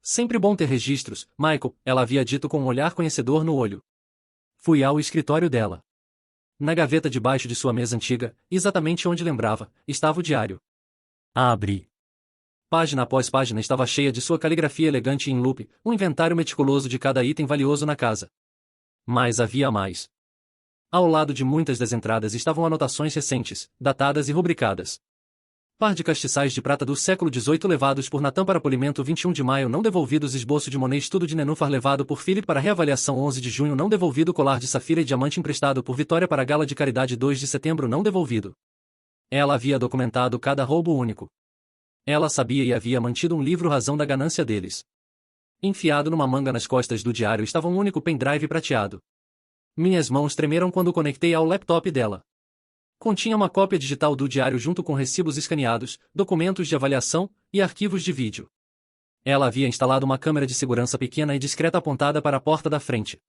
S1: Sempre bom ter registros, Michael, ela havia dito com um olhar conhecedor no olho. Fui ao escritório dela. Na gaveta debaixo de sua mesa antiga, exatamente onde lembrava, estava o diário. A abri. Página após página estava cheia de sua caligrafia elegante em loop, um inventário meticuloso de cada item valioso na casa. Mas havia mais. Ao lado de muitas das entradas estavam anotações recentes, datadas e rubricadas. Par de castiçais de prata do século XVIII levados por Nathan para polimento 21 de maio não devolvidos, esboço de Monet, estudo de Nenúfar levado por Philip para reavaliação 11 de junho não devolvido, colar de safira e diamante emprestado por Vitória para gala de caridade 2 de setembro não devolvido. Ela havia documentado cada roubo único. Ela sabia e havia mantido um livro razão da ganância deles. Enfiado numa manga nas costas do diário estava um único pendrive prateado. Minhas mãos tremeram quando o conectei ao laptop dela. Continha uma cópia digital do diário junto com recibos escaneados, documentos de avaliação e arquivos de vídeo. Ela havia instalado uma câmera de segurança pequena e discreta apontada para a porta da frente.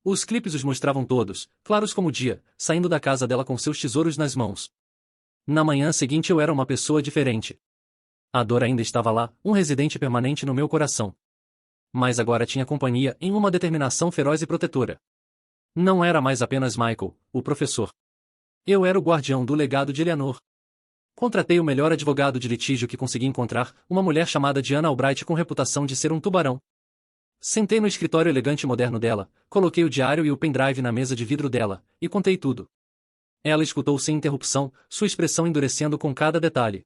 S1: Os clipes os mostravam todos, claros como o dia, saindo da casa dela com seus tesouros nas mãos. Na manhã seguinte eu era uma pessoa diferente. A dor ainda estava lá, um residente permanente no meu coração. Mas agora tinha companhia em uma determinação feroz e protetora. Não era mais apenas Michael, o professor. Eu era o guardião do legado de Eleanor. Contratei o melhor advogado de litígio que consegui encontrar, uma mulher chamada Diana Albright com reputação de ser um tubarão. Sentei no escritório elegante e moderno dela, coloquei o diário e o pendrive na mesa de vidro dela, e contei tudo. Ela escutou sem interrupção, sua expressão endurecendo com cada detalhe.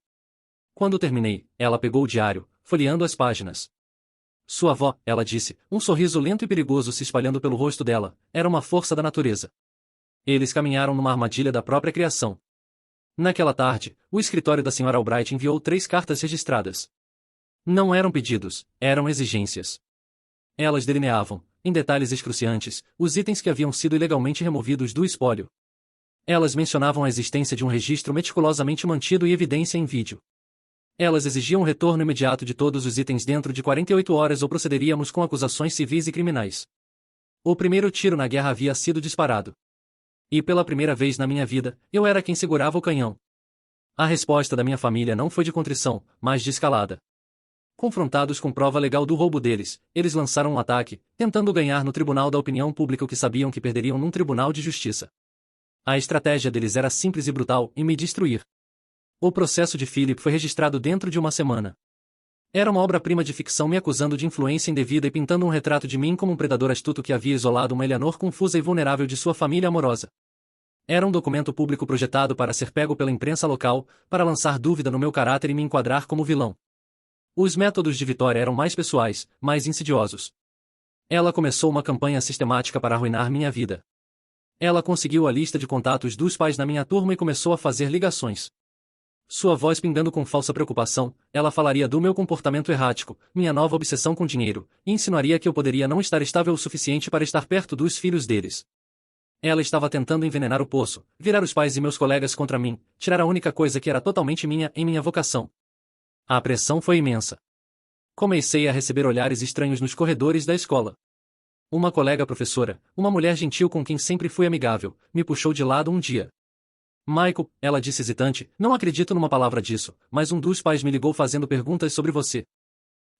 S1: Quando terminei, ela pegou o diário, folheando as páginas. Sua avó, ela disse, um sorriso lento e perigoso se espalhando pelo rosto dela, era uma força da natureza. Eles caminharam numa armadilha da própria criação. Naquela tarde, o escritório da Sra. Albright enviou 3 cartas registradas. Não eram pedidos, eram exigências. Elas delineavam, em detalhes excruciantes, os itens que haviam sido ilegalmente removidos do espólio. Elas mencionavam a existência de um registro meticulosamente mantido e evidência em vídeo. Elas exigiam o retorno imediato de todos os itens dentro de 48 horas ou procederíamos com acusações civis e criminais. O primeiro tiro na guerra havia sido disparado. E pela primeira vez na minha vida, eu era quem segurava o canhão. A resposta da minha família não foi de contrição, mas de escalada. Confrontados com prova legal do roubo deles, eles lançaram um ataque, tentando ganhar no tribunal da opinião pública o que sabiam que perderiam num tribunal de justiça. A estratégia deles era simples e brutal, e me destruir. O processo de Philip foi registrado dentro de uma semana. Era uma obra-prima de ficção me acusando de influência indevida e pintando um retrato de mim como um predador astuto que havia isolado uma Eleanor confusa e vulnerável de sua família amorosa. Era um documento público projetado para ser pego pela imprensa local, para lançar dúvida no meu caráter e me enquadrar como vilão. Os métodos de Vitória eram mais pessoais, mais insidiosos. Ela começou uma campanha sistemática para arruinar minha vida. Ela conseguiu a lista de contatos dos pais na minha turma e começou a fazer ligações. Sua voz pingando com falsa preocupação, ela falaria do meu comportamento errático, minha nova obsessão com dinheiro, e insinuaria que eu poderia não estar estável o suficiente para estar perto dos filhos deles. Ela estava tentando envenenar o poço, virar os pais e meus colegas contra mim, tirar a única coisa que era totalmente minha em minha vocação. A pressão foi imensa. Comecei a receber olhares estranhos nos corredores da escola. Uma colega professora, uma mulher gentil com quem sempre fui amigável, me puxou de lado um dia. Michael, ela disse hesitante, não acredito numa palavra disso, mas um dos pais me ligou fazendo perguntas sobre você.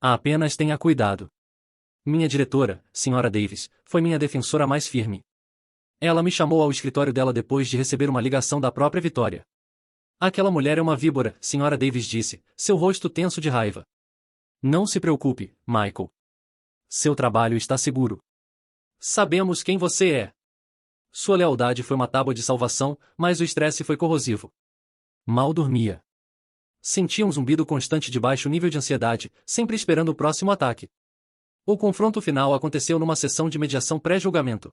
S1: Apenas tenha cuidado. Minha diretora, Sra. Davis, foi minha defensora mais firme. Ela me chamou ao escritório dela depois de receber uma ligação da própria Vitória. Aquela mulher é uma víbora, Sra. Davis disse, seu rosto tenso de raiva. Não se preocupe, Michael. Seu trabalho está seguro. Sabemos quem você é. Sua lealdade foi uma tábua de salvação, mas o estresse foi corrosivo. Mal dormia. Sentia um zumbido constante de baixo nível de ansiedade, sempre esperando o próximo ataque. O confronto final aconteceu numa sessão de mediação pré-julgamento.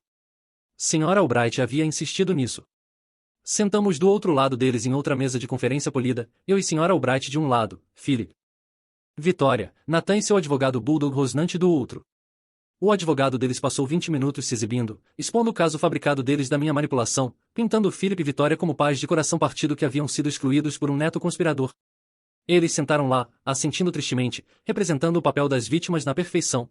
S1: Sra. Albright havia insistido nisso. Sentamos do outro lado deles em outra mesa de conferência polida, eu e Sra. Albright de um lado, Philip. Vitória, Nathan e seu advogado Bulldog rosnante do outro. O advogado deles passou 20 minutos se exibindo, expondo o caso fabricado deles da minha manipulação, pintando Philip e Vitória como pais de coração partido que haviam sido excluídos por um neto conspirador. Eles sentaram lá, assentindo tristemente, representando o papel das vítimas na perfeição.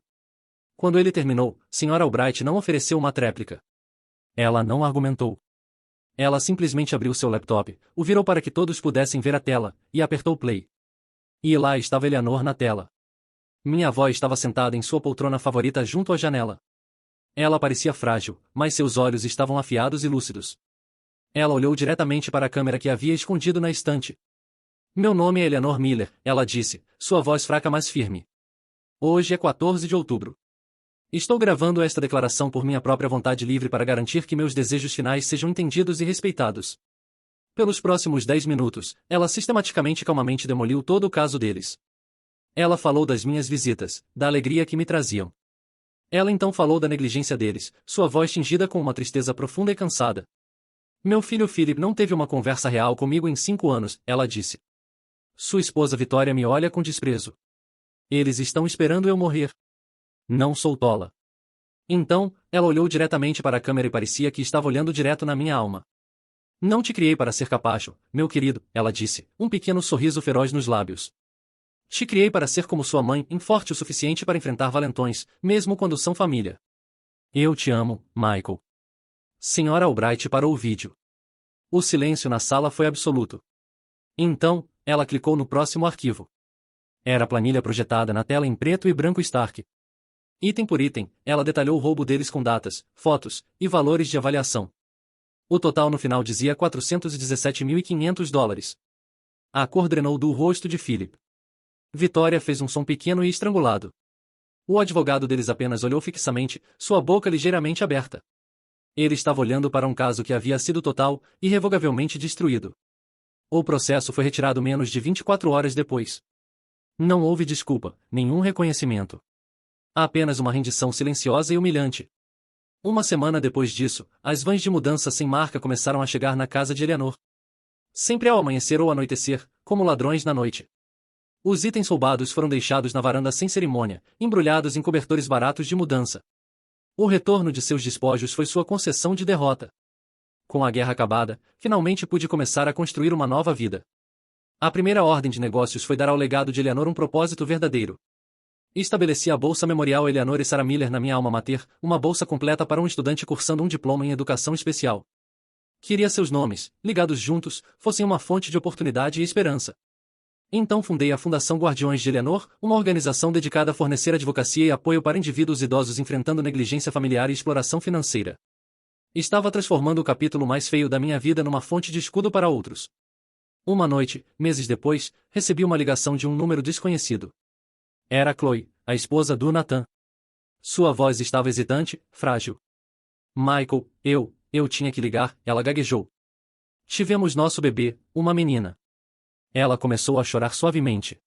S1: Quando ele terminou, Sra. Albright não ofereceu uma tréplica. Ela não argumentou. Ela simplesmente abriu seu laptop, o virou para que todos pudessem ver a tela, e apertou play. E lá estava Eleanor na tela. Minha avó estava sentada em sua poltrona favorita junto à janela. Ela parecia frágil, mas seus olhos estavam afiados e lúcidos. Ela olhou diretamente para a câmera que havia escondido na estante. Meu nome é Eleanor Miller, ela disse, sua voz fraca mas firme. Hoje é 14 de outubro. Estou gravando esta declaração por minha própria vontade livre para garantir que meus desejos finais sejam entendidos e respeitados. Pelos próximos 10 minutos, ela sistematicamente e calmamente demoliu todo o caso deles. Ela falou das minhas visitas, da alegria que me traziam. Ela então falou da negligência deles, sua voz tingida com uma tristeza profunda e cansada. Meu filho Philip não teve uma conversa real comigo em 5 anos, ela disse. Sua esposa Vitória me olha com desprezo. Eles estão esperando eu morrer. Não sou tola. Então, ela olhou diretamente para a câmera e parecia que estava olhando direto na minha alma. Não te criei para ser capacho, meu querido, ela disse, um pequeno sorriso feroz nos lábios. Te criei para ser como sua mãe, forte o suficiente para enfrentar valentões, mesmo quando são família. Eu te amo, Michael. Senhora Albright parou o vídeo. O silêncio na sala foi absoluto. Então, ela clicou no próximo arquivo. Era a planilha projetada na tela em preto e branco Stark. Item por item, ela detalhou o roubo deles com datas, fotos e valores de avaliação. O total no final dizia $417.500. A cor drenou do rosto de Philip. Vitória fez um som pequeno e estrangulado. O advogado deles apenas olhou fixamente, sua boca ligeiramente aberta. Ele estava olhando para um caso que havia sido total, irrevogavelmente destruído. O processo foi retirado menos de 24 horas depois. Não houve desculpa, nenhum reconhecimento. Apenas uma rendição silenciosa e humilhante. Uma semana depois disso, as vans de mudança sem marca começaram a chegar na casa de Eleanor. Sempre ao amanhecer ou anoitecer, como ladrões na noite. Os itens roubados foram deixados na varanda sem cerimônia, embrulhados em cobertores baratos de mudança. O retorno de seus despojos foi sua concessão de derrota. Com a guerra acabada, finalmente pude começar a construir uma nova vida. A primeira ordem de negócios foi dar ao legado de Eleanor um propósito verdadeiro. Estabeleci a Bolsa Memorial Eleanor e Sarah Miller na minha alma mater, uma bolsa completa para um estudante cursando um diploma em educação especial. Queria seus nomes, ligados juntos, fossem uma fonte de oportunidade e esperança. Então fundei a Fundação Guardiões de Eleanor, uma organização dedicada a fornecer advocacia e apoio para indivíduos idosos enfrentando negligência familiar e exploração financeira. Estava transformando o capítulo mais feio da minha vida numa fonte de escudo para outros. Uma noite, meses depois, recebi uma ligação de um número desconhecido. Era Chloe, a esposa do Nathan. Sua voz estava hesitante, frágil. Michael, eu tinha que ligar, ela gaguejou. Tivemos nosso bebê, uma menina. Ela começou a chorar suavemente.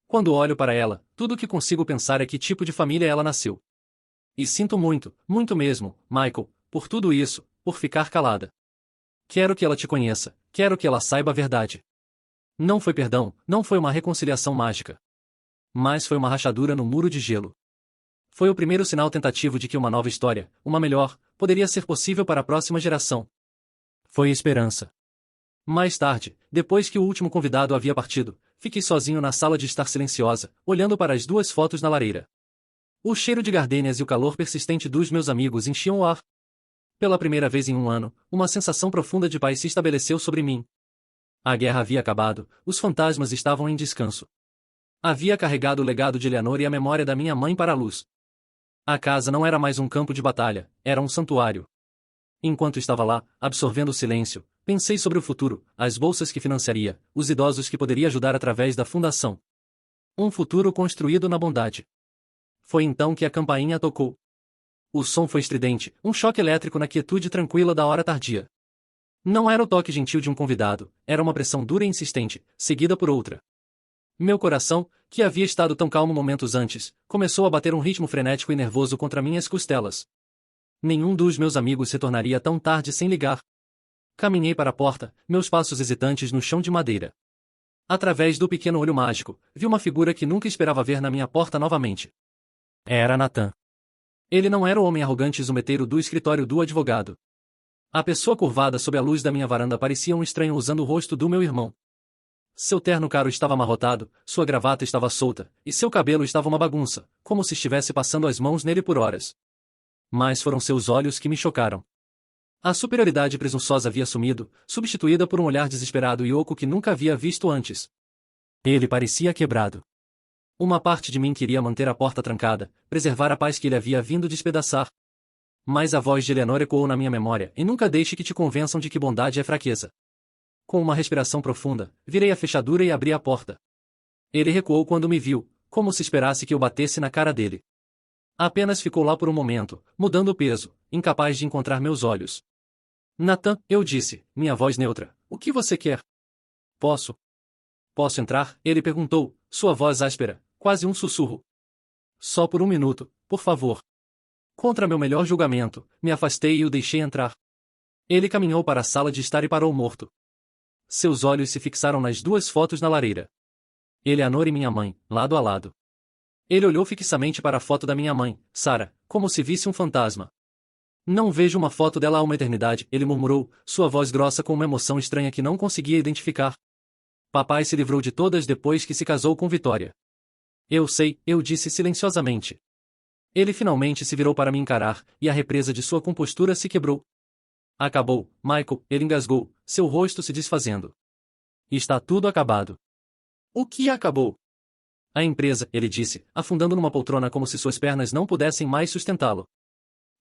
S1: Quando olho para ela, tudo o que consigo pensar é que tipo de família ela nasceu. E sinto muito, muito mesmo, Michael, por tudo isso, por ficar calada. Quero que ela te conheça, quero que ela saiba a verdade. Não foi perdão, não foi uma reconciliação mágica. Mas foi uma rachadura no muro de gelo. Foi o primeiro sinal tentativo de que uma nova história, uma melhor, poderia ser possível para a próxima geração. Foi esperança. Mais tarde, depois que o último convidado havia partido, fiquei sozinho na sala de estar silenciosa, olhando para as duas fotos na lareira. O cheiro de gardênias e o calor persistente dos meus amigos enchiam o ar. Pela primeira vez em um ano, uma sensação profunda de paz se estabeleceu sobre mim. A guerra havia acabado, os fantasmas estavam em descanso. Havia carregado o legado de Eleanor e a memória da minha mãe para a luz. A casa não era mais um campo de batalha, era um santuário. Enquanto estava lá, absorvendo o silêncio, pensei sobre o futuro, as bolsas que financiaria, os idosos que poderia ajudar através da fundação. Um futuro construído na bondade. Foi então que a campainha tocou. O som foi estridente, um choque elétrico na quietude tranquila da hora tardia. Não era o toque gentil de um convidado, era uma pressão dura e insistente, seguida por outra. Meu coração, que havia estado tão calmo momentos antes, começou a bater um ritmo frenético e nervoso contra minhas costelas. Nenhum dos meus amigos retornaria tão tarde sem ligar. Caminhei para a porta, meus passos hesitantes no chão de madeira. Através do pequeno olho mágico, vi uma figura que nunca esperava ver na minha porta novamente. Era Nathan. Ele não era o homem arrogante e zombeteiro do escritório do advogado. A pessoa curvada sob a luz da minha varanda parecia um estranho usando o rosto do meu irmão. Seu terno caro estava amarrotado, sua gravata estava solta, e seu cabelo estava uma bagunça, como se estivesse passando as mãos nele por horas. Mas foram seus olhos que me chocaram. A superioridade presunçosa havia sumido, substituída por um olhar desesperado e oco que nunca havia visto antes. Ele parecia quebrado. Uma parte de mim queria manter a porta trancada, preservar a paz que ele havia vindo despedaçar. Mas a voz de Eleanor ecoou na minha memória, e nunca deixe que te convençam de que bondade é fraqueza. Com uma respiração profunda, virei a fechadura e abri a porta. Ele recuou quando me viu, como se esperasse que eu batesse na cara dele. Apenas ficou lá por um momento, mudando o peso, incapaz de encontrar meus olhos. Nathan, eu disse, minha voz neutra, o que você quer? Posso? Posso entrar? Ele perguntou, sua voz áspera, quase um sussurro. Só por um minuto, por favor. Contra meu melhor julgamento, me afastei e o deixei entrar. Ele caminhou para a sala de estar e parou morto. Seus olhos se fixaram nas duas fotos na lareira. Eleanor e minha mãe, lado a lado. Ele olhou fixamente para a foto da minha mãe, Sarah, como se visse um fantasma. Não vejo uma foto dela há uma eternidade, ele murmurou, sua voz grossa com uma emoção estranha que não conseguia identificar. Papai se livrou de todas depois que se casou com Vitória. Eu sei, eu disse silenciosamente. Ele finalmente se virou para me encarar, e a represa de sua compostura se quebrou. Acabou, Michael, ele engasgou, seu rosto se desfazendo. Está tudo acabado. O que acabou? A empresa, ele disse, afundando numa poltrona como se suas pernas não pudessem mais sustentá-lo.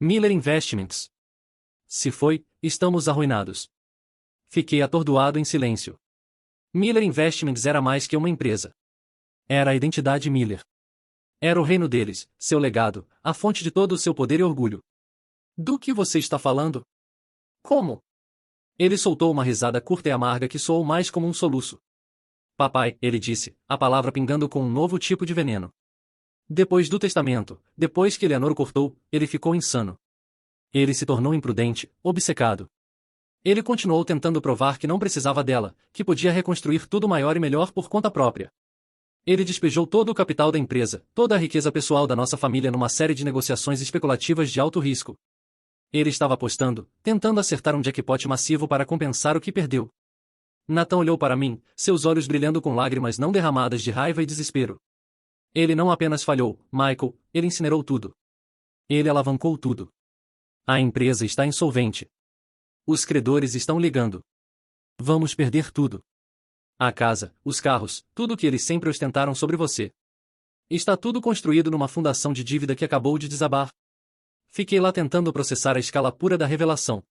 S1: Miller Investments. Se foi, estamos arruinados. Fiquei atordoado em silêncio. Miller Investments era mais que uma empresa. Era a identidade Miller. Era o reino deles, seu legado, a fonte de todo o seu poder e orgulho. Do que você está falando? Como? Ele soltou uma risada curta e amarga que soou mais como um soluço. Papai, ele disse, a palavra pingando com um novo tipo de veneno. Depois do testamento, depois que Eleanor o cortou, ele ficou insano. Ele se tornou imprudente, obcecado. Ele continuou tentando provar que não precisava dela, que podia reconstruir tudo maior e melhor por conta própria. Ele despejou todo o capital da empresa, toda a riqueza pessoal da nossa família numa série de negociações especulativas de alto risco. Ele estava apostando, tentando acertar um jackpot massivo para compensar o que perdeu. Nathan olhou para mim, seus olhos brilhando com lágrimas não derramadas de raiva e desespero. Ele não apenas falhou, Michael, ele incinerou tudo. Ele alavancou tudo. A empresa está insolvente. Os credores estão ligando. Vamos perder tudo. A casa, os carros, tudo o que eles sempre ostentaram sobre você. Está tudo construído numa fundação de dívida que acabou de desabar. Fiquei lá tentando processar a escala pura da revelação.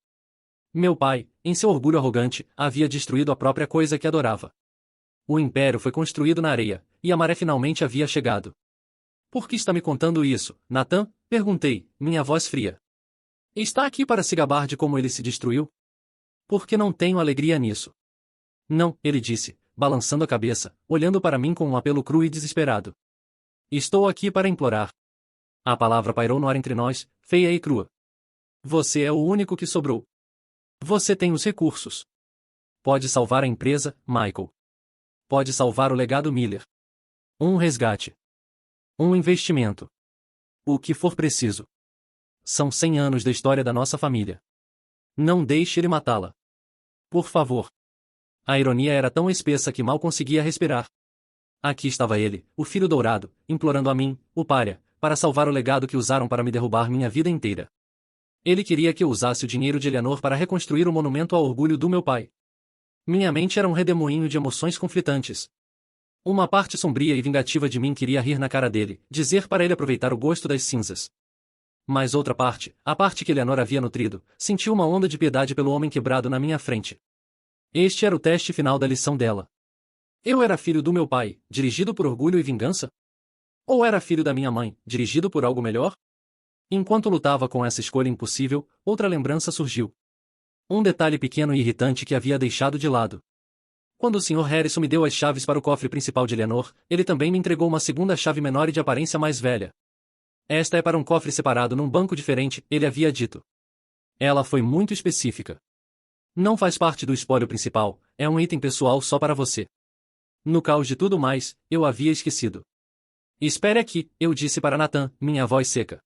S1: Meu pai, em seu orgulho arrogante, havia destruído a própria coisa que adorava. O império foi construído na areia, e a maré finalmente havia chegado. Por que está me contando isso, Nathan? Perguntei, minha voz fria. Está aqui para se gabar de como ele se destruiu? Porque não tenho alegria nisso. Não, ele disse, balançando a cabeça, olhando para mim com um apelo cru e desesperado. Estou aqui para implorar. A palavra pairou no ar entre nós, feia e crua. Você é o único que sobrou. Você tem os recursos. Pode salvar a empresa, Michael. Pode salvar o legado Miller. Um resgate. Um investimento. O que for preciso. São 100 anos da história da nossa família. Não deixe ele matá-la. Por favor. A ironia era tão espessa que mal conseguia respirar. Aqui estava ele, o filho dourado, implorando a mim, o pária, para salvar o legado que usaram para me derrubar minha vida inteira. Ele queria que eu usasse o dinheiro de Eleanor para reconstruir o monumento ao orgulho do meu pai. Minha mente era um redemoinho de emoções conflitantes. Uma parte sombria e vingativa de mim queria rir na cara dele, dizer para ele aproveitar o gosto das cinzas. Mas outra parte, a parte que Eleanor havia nutrido, sentiu uma onda de piedade pelo homem quebrado na minha frente. Este era o teste final da lição dela. Eu era filho do meu pai, dirigido por orgulho e vingança? Ou era filho da minha mãe, dirigido por algo melhor? Enquanto lutava com essa escolha impossível, outra lembrança surgiu. Um detalhe pequeno e irritante que havia deixado de lado. Quando o Sr. Harrison me deu as chaves para o cofre principal de Eleanor, ele também me entregou uma segunda chave menor e de aparência mais velha. Esta é para um cofre separado num banco diferente, ele havia dito. Ela foi muito específica. Não faz parte do espólio principal, é um item pessoal só para você. No caos de tudo mais, eu havia esquecido. Espere aqui, eu disse para Nathan, minha voz seca.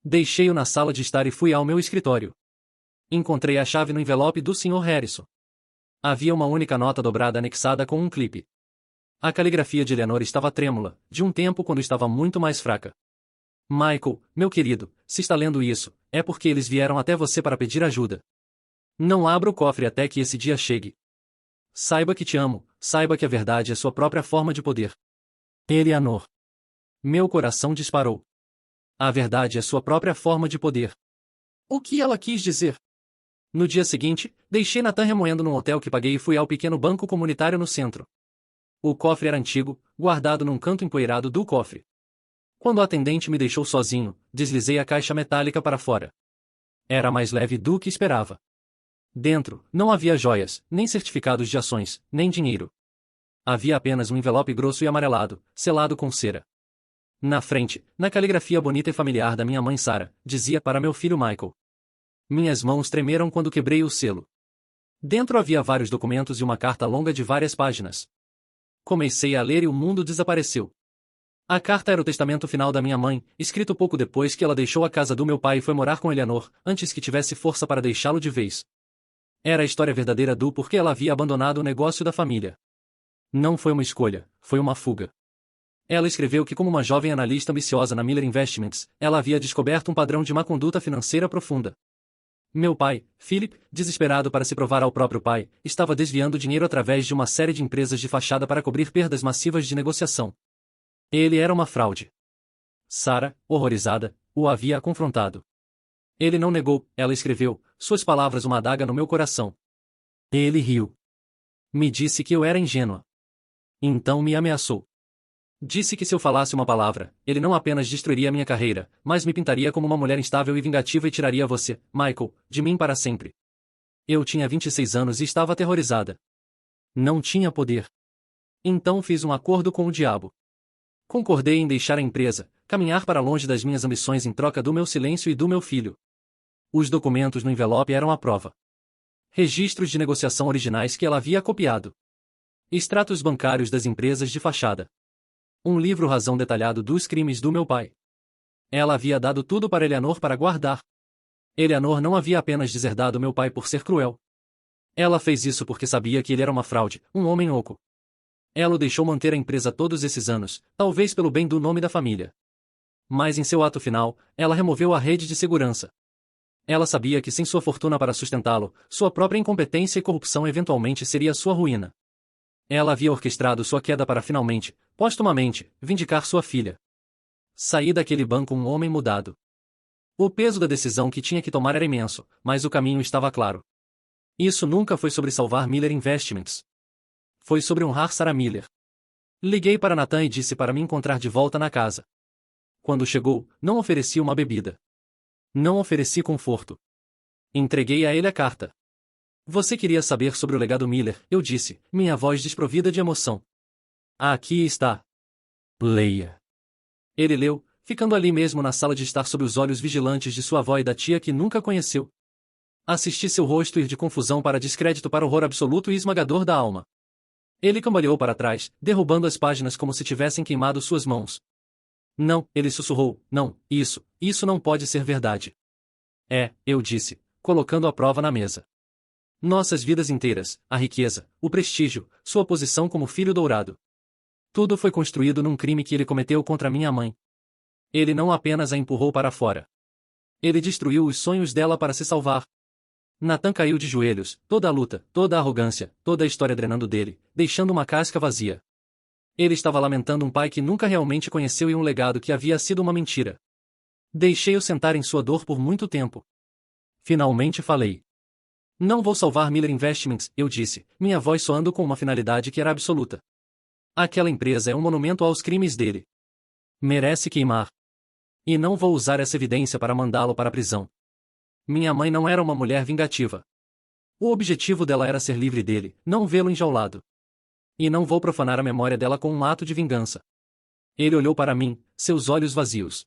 S1: Deixei-o na sala de estar e fui ao meu escritório. Encontrei a chave no envelope do Sr. Harrison. Havia uma única nota dobrada anexada com um clipe. A caligrafia de Eleanor estava trêmula, de um tempo quando estava muito mais fraca. Michael, meu querido, se está lendo isso, é porque eles vieram até você para pedir ajuda. Não abra o cofre até que esse dia chegue. Saiba que te amo, saiba que a verdade é sua própria forma de poder. Eleanor. Meu coração disparou. A verdade é sua própria forma de poder. O que ela quis dizer? No dia seguinte, deixei Nathan remoendo num hotel que paguei e fui ao pequeno banco comunitário no centro. O cofre era antigo, guardado num canto empoeirado do cofre. Quando o atendente me deixou sozinho, deslizei a caixa metálica para fora. Era mais leve do que esperava. Dentro, não havia joias, nem certificados de ações, nem dinheiro. Havia apenas um envelope grosso e amarelado, selado com cera. Na frente, na caligrafia bonita e familiar da minha mãe Sarah, dizia para meu filho Michael. Minhas mãos tremeram quando quebrei o selo. Dentro havia vários documentos e uma carta longa de várias páginas. Comecei a ler e o mundo desapareceu. A carta era o testamento final da minha mãe, escrito pouco depois que ela deixou a casa do meu pai e foi morar com Eleanor, antes que tivesse força para deixá-lo de vez. Era a história verdadeira do porquê ela havia abandonado o negócio da família. Não foi uma escolha, foi uma fuga. Ela escreveu que, como uma jovem analista ambiciosa na Miller Investments, ela havia descoberto um padrão de má conduta financeira profunda. Meu pai, Philip, desesperado para se provar ao próprio pai, estava desviando dinheiro através de uma série de empresas de fachada para cobrir perdas massivas de negociação. Ele era uma fraude. Sarah, horrorizada, o havia confrontado. Ele não negou, ela escreveu, suas palavras uma adaga no meu coração. Ele riu. Me disse que eu era ingênua. Então me ameaçou. Disse que se eu falasse uma palavra, ele não apenas destruiria minha carreira, mas me pintaria como uma mulher instável e vingativa e tiraria você, Michael, de mim para sempre. Eu tinha 26 anos e estava aterrorizada. Não tinha poder. Então fiz um acordo com o diabo. Concordei em deixar a empresa, caminhar para longe das minhas ambições em troca do meu silêncio e do meu filho. Os documentos no envelope eram a prova. Registros de negociação originais que ela havia copiado. Extratos bancários das empresas de fachada. Um livro-razão detalhado dos crimes do meu pai. Ela havia dado tudo para Eleanor para guardar. Eleanor não havia apenas deserdado meu pai por ser cruel. Ela fez isso porque sabia que ele era uma fraude, um homem oco. Ela o deixou manter a empresa todos esses anos, talvez pelo bem do nome da família. Mas em seu ato final, ela removeu a rede de segurança. Ela sabia que sem sua fortuna para sustentá-lo, sua própria incompetência e corrupção eventualmente seria sua ruína. Ela havia orquestrado sua queda para finalmente, postumamente, vindicar sua filha. Saí daquele banco um homem mudado. O peso da decisão que tinha que tomar era imenso, mas o caminho estava claro. Isso nunca foi sobre salvar Miller Investments. Foi sobre honrar Sarah Miller. Liguei para Nathan e disse para me encontrar de volta na casa. Quando chegou, não ofereci uma bebida. Não ofereci conforto. Entreguei a ele a carta. Você queria saber sobre o legado Miller, eu disse, minha voz desprovida de emoção. Aqui está. Leia. Ele leu, ficando ali mesmo na sala de estar sob os olhos vigilantes de sua avó e da tia que nunca conheceu. Assisti seu rosto ir de confusão para descrédito para horror absoluto e esmagador da alma. Ele cambaleou para trás, derrubando as páginas como se tivessem queimado suas mãos. Não, ele sussurrou, não, isso não pode ser verdade. É, eu disse, colocando a prova na mesa. Nossas vidas inteiras, a riqueza, o prestígio, sua posição como filho dourado. Tudo foi construído num crime que ele cometeu contra minha mãe. Ele não apenas a empurrou para fora. Ele destruiu os sonhos dela para se salvar. Nathan caiu de joelhos, toda a luta, toda a arrogância, toda a história drenando dele, deixando uma casca vazia. Ele estava lamentando um pai que nunca realmente conheceu e um legado que havia sido uma mentira. Deixei-o sentar em sua dor por muito tempo. Finalmente falei. Não vou salvar Miller Investments, eu disse, minha voz soando com uma finalidade que era absoluta. Aquela empresa é um monumento aos crimes dele. Merece queimar. E não vou usar essa evidência para mandá-lo para a prisão. Minha mãe não era uma mulher vingativa. O objetivo dela era ser livre dele, não vê-lo enjaulado. E não vou profanar a memória dela com um ato de vingança. Ele olhou para mim, seus olhos vazios.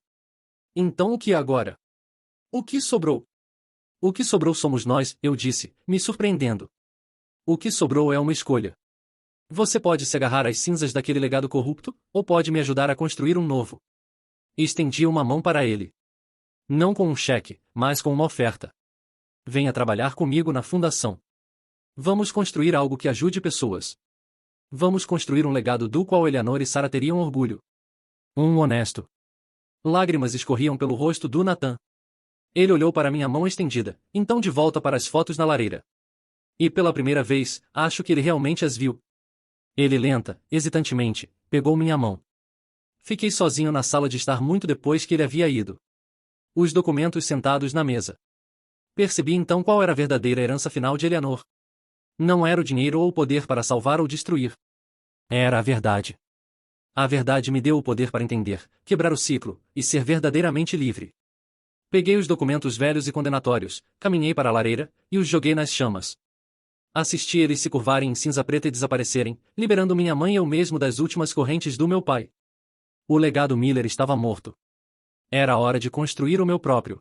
S1: Então o que agora? O que sobrou? O que sobrou somos nós, eu disse, me surpreendendo. O que sobrou é uma escolha. Você pode se agarrar às cinzas daquele legado corrupto, ou pode me ajudar a construir um novo. Estendi uma mão para ele. Não com um cheque, mas com uma oferta. Venha trabalhar comigo na fundação. Vamos construir algo que ajude pessoas. Vamos construir um legado do qual Eleanor e Sarah teriam orgulho. Um honesto. Lágrimas escorriam pelo rosto do Nathan. Ele olhou para minha mão estendida, então de volta para as fotos na lareira. E pela primeira vez, acho que ele realmente as viu. Ele lenta, hesitantemente, pegou minha mão. Fiquei sozinho na sala de estar muito depois que ele havia ido. Os documentos sentados na mesa. Percebi então qual era a verdadeira herança final de Eleanor. Não era o dinheiro ou o poder para salvar ou destruir. Era a verdade. A verdade me deu o poder para entender, quebrar o ciclo, e ser verdadeiramente livre. Peguei os documentos velhos e condenatórios, caminhei para a lareira, e os joguei nas chamas. Assisti eles se curvarem em cinza preta e desaparecerem, liberando minha mãe e eu mesmo das últimas correntes do meu pai. O legado Miller estava morto. Era hora de construir o meu próprio.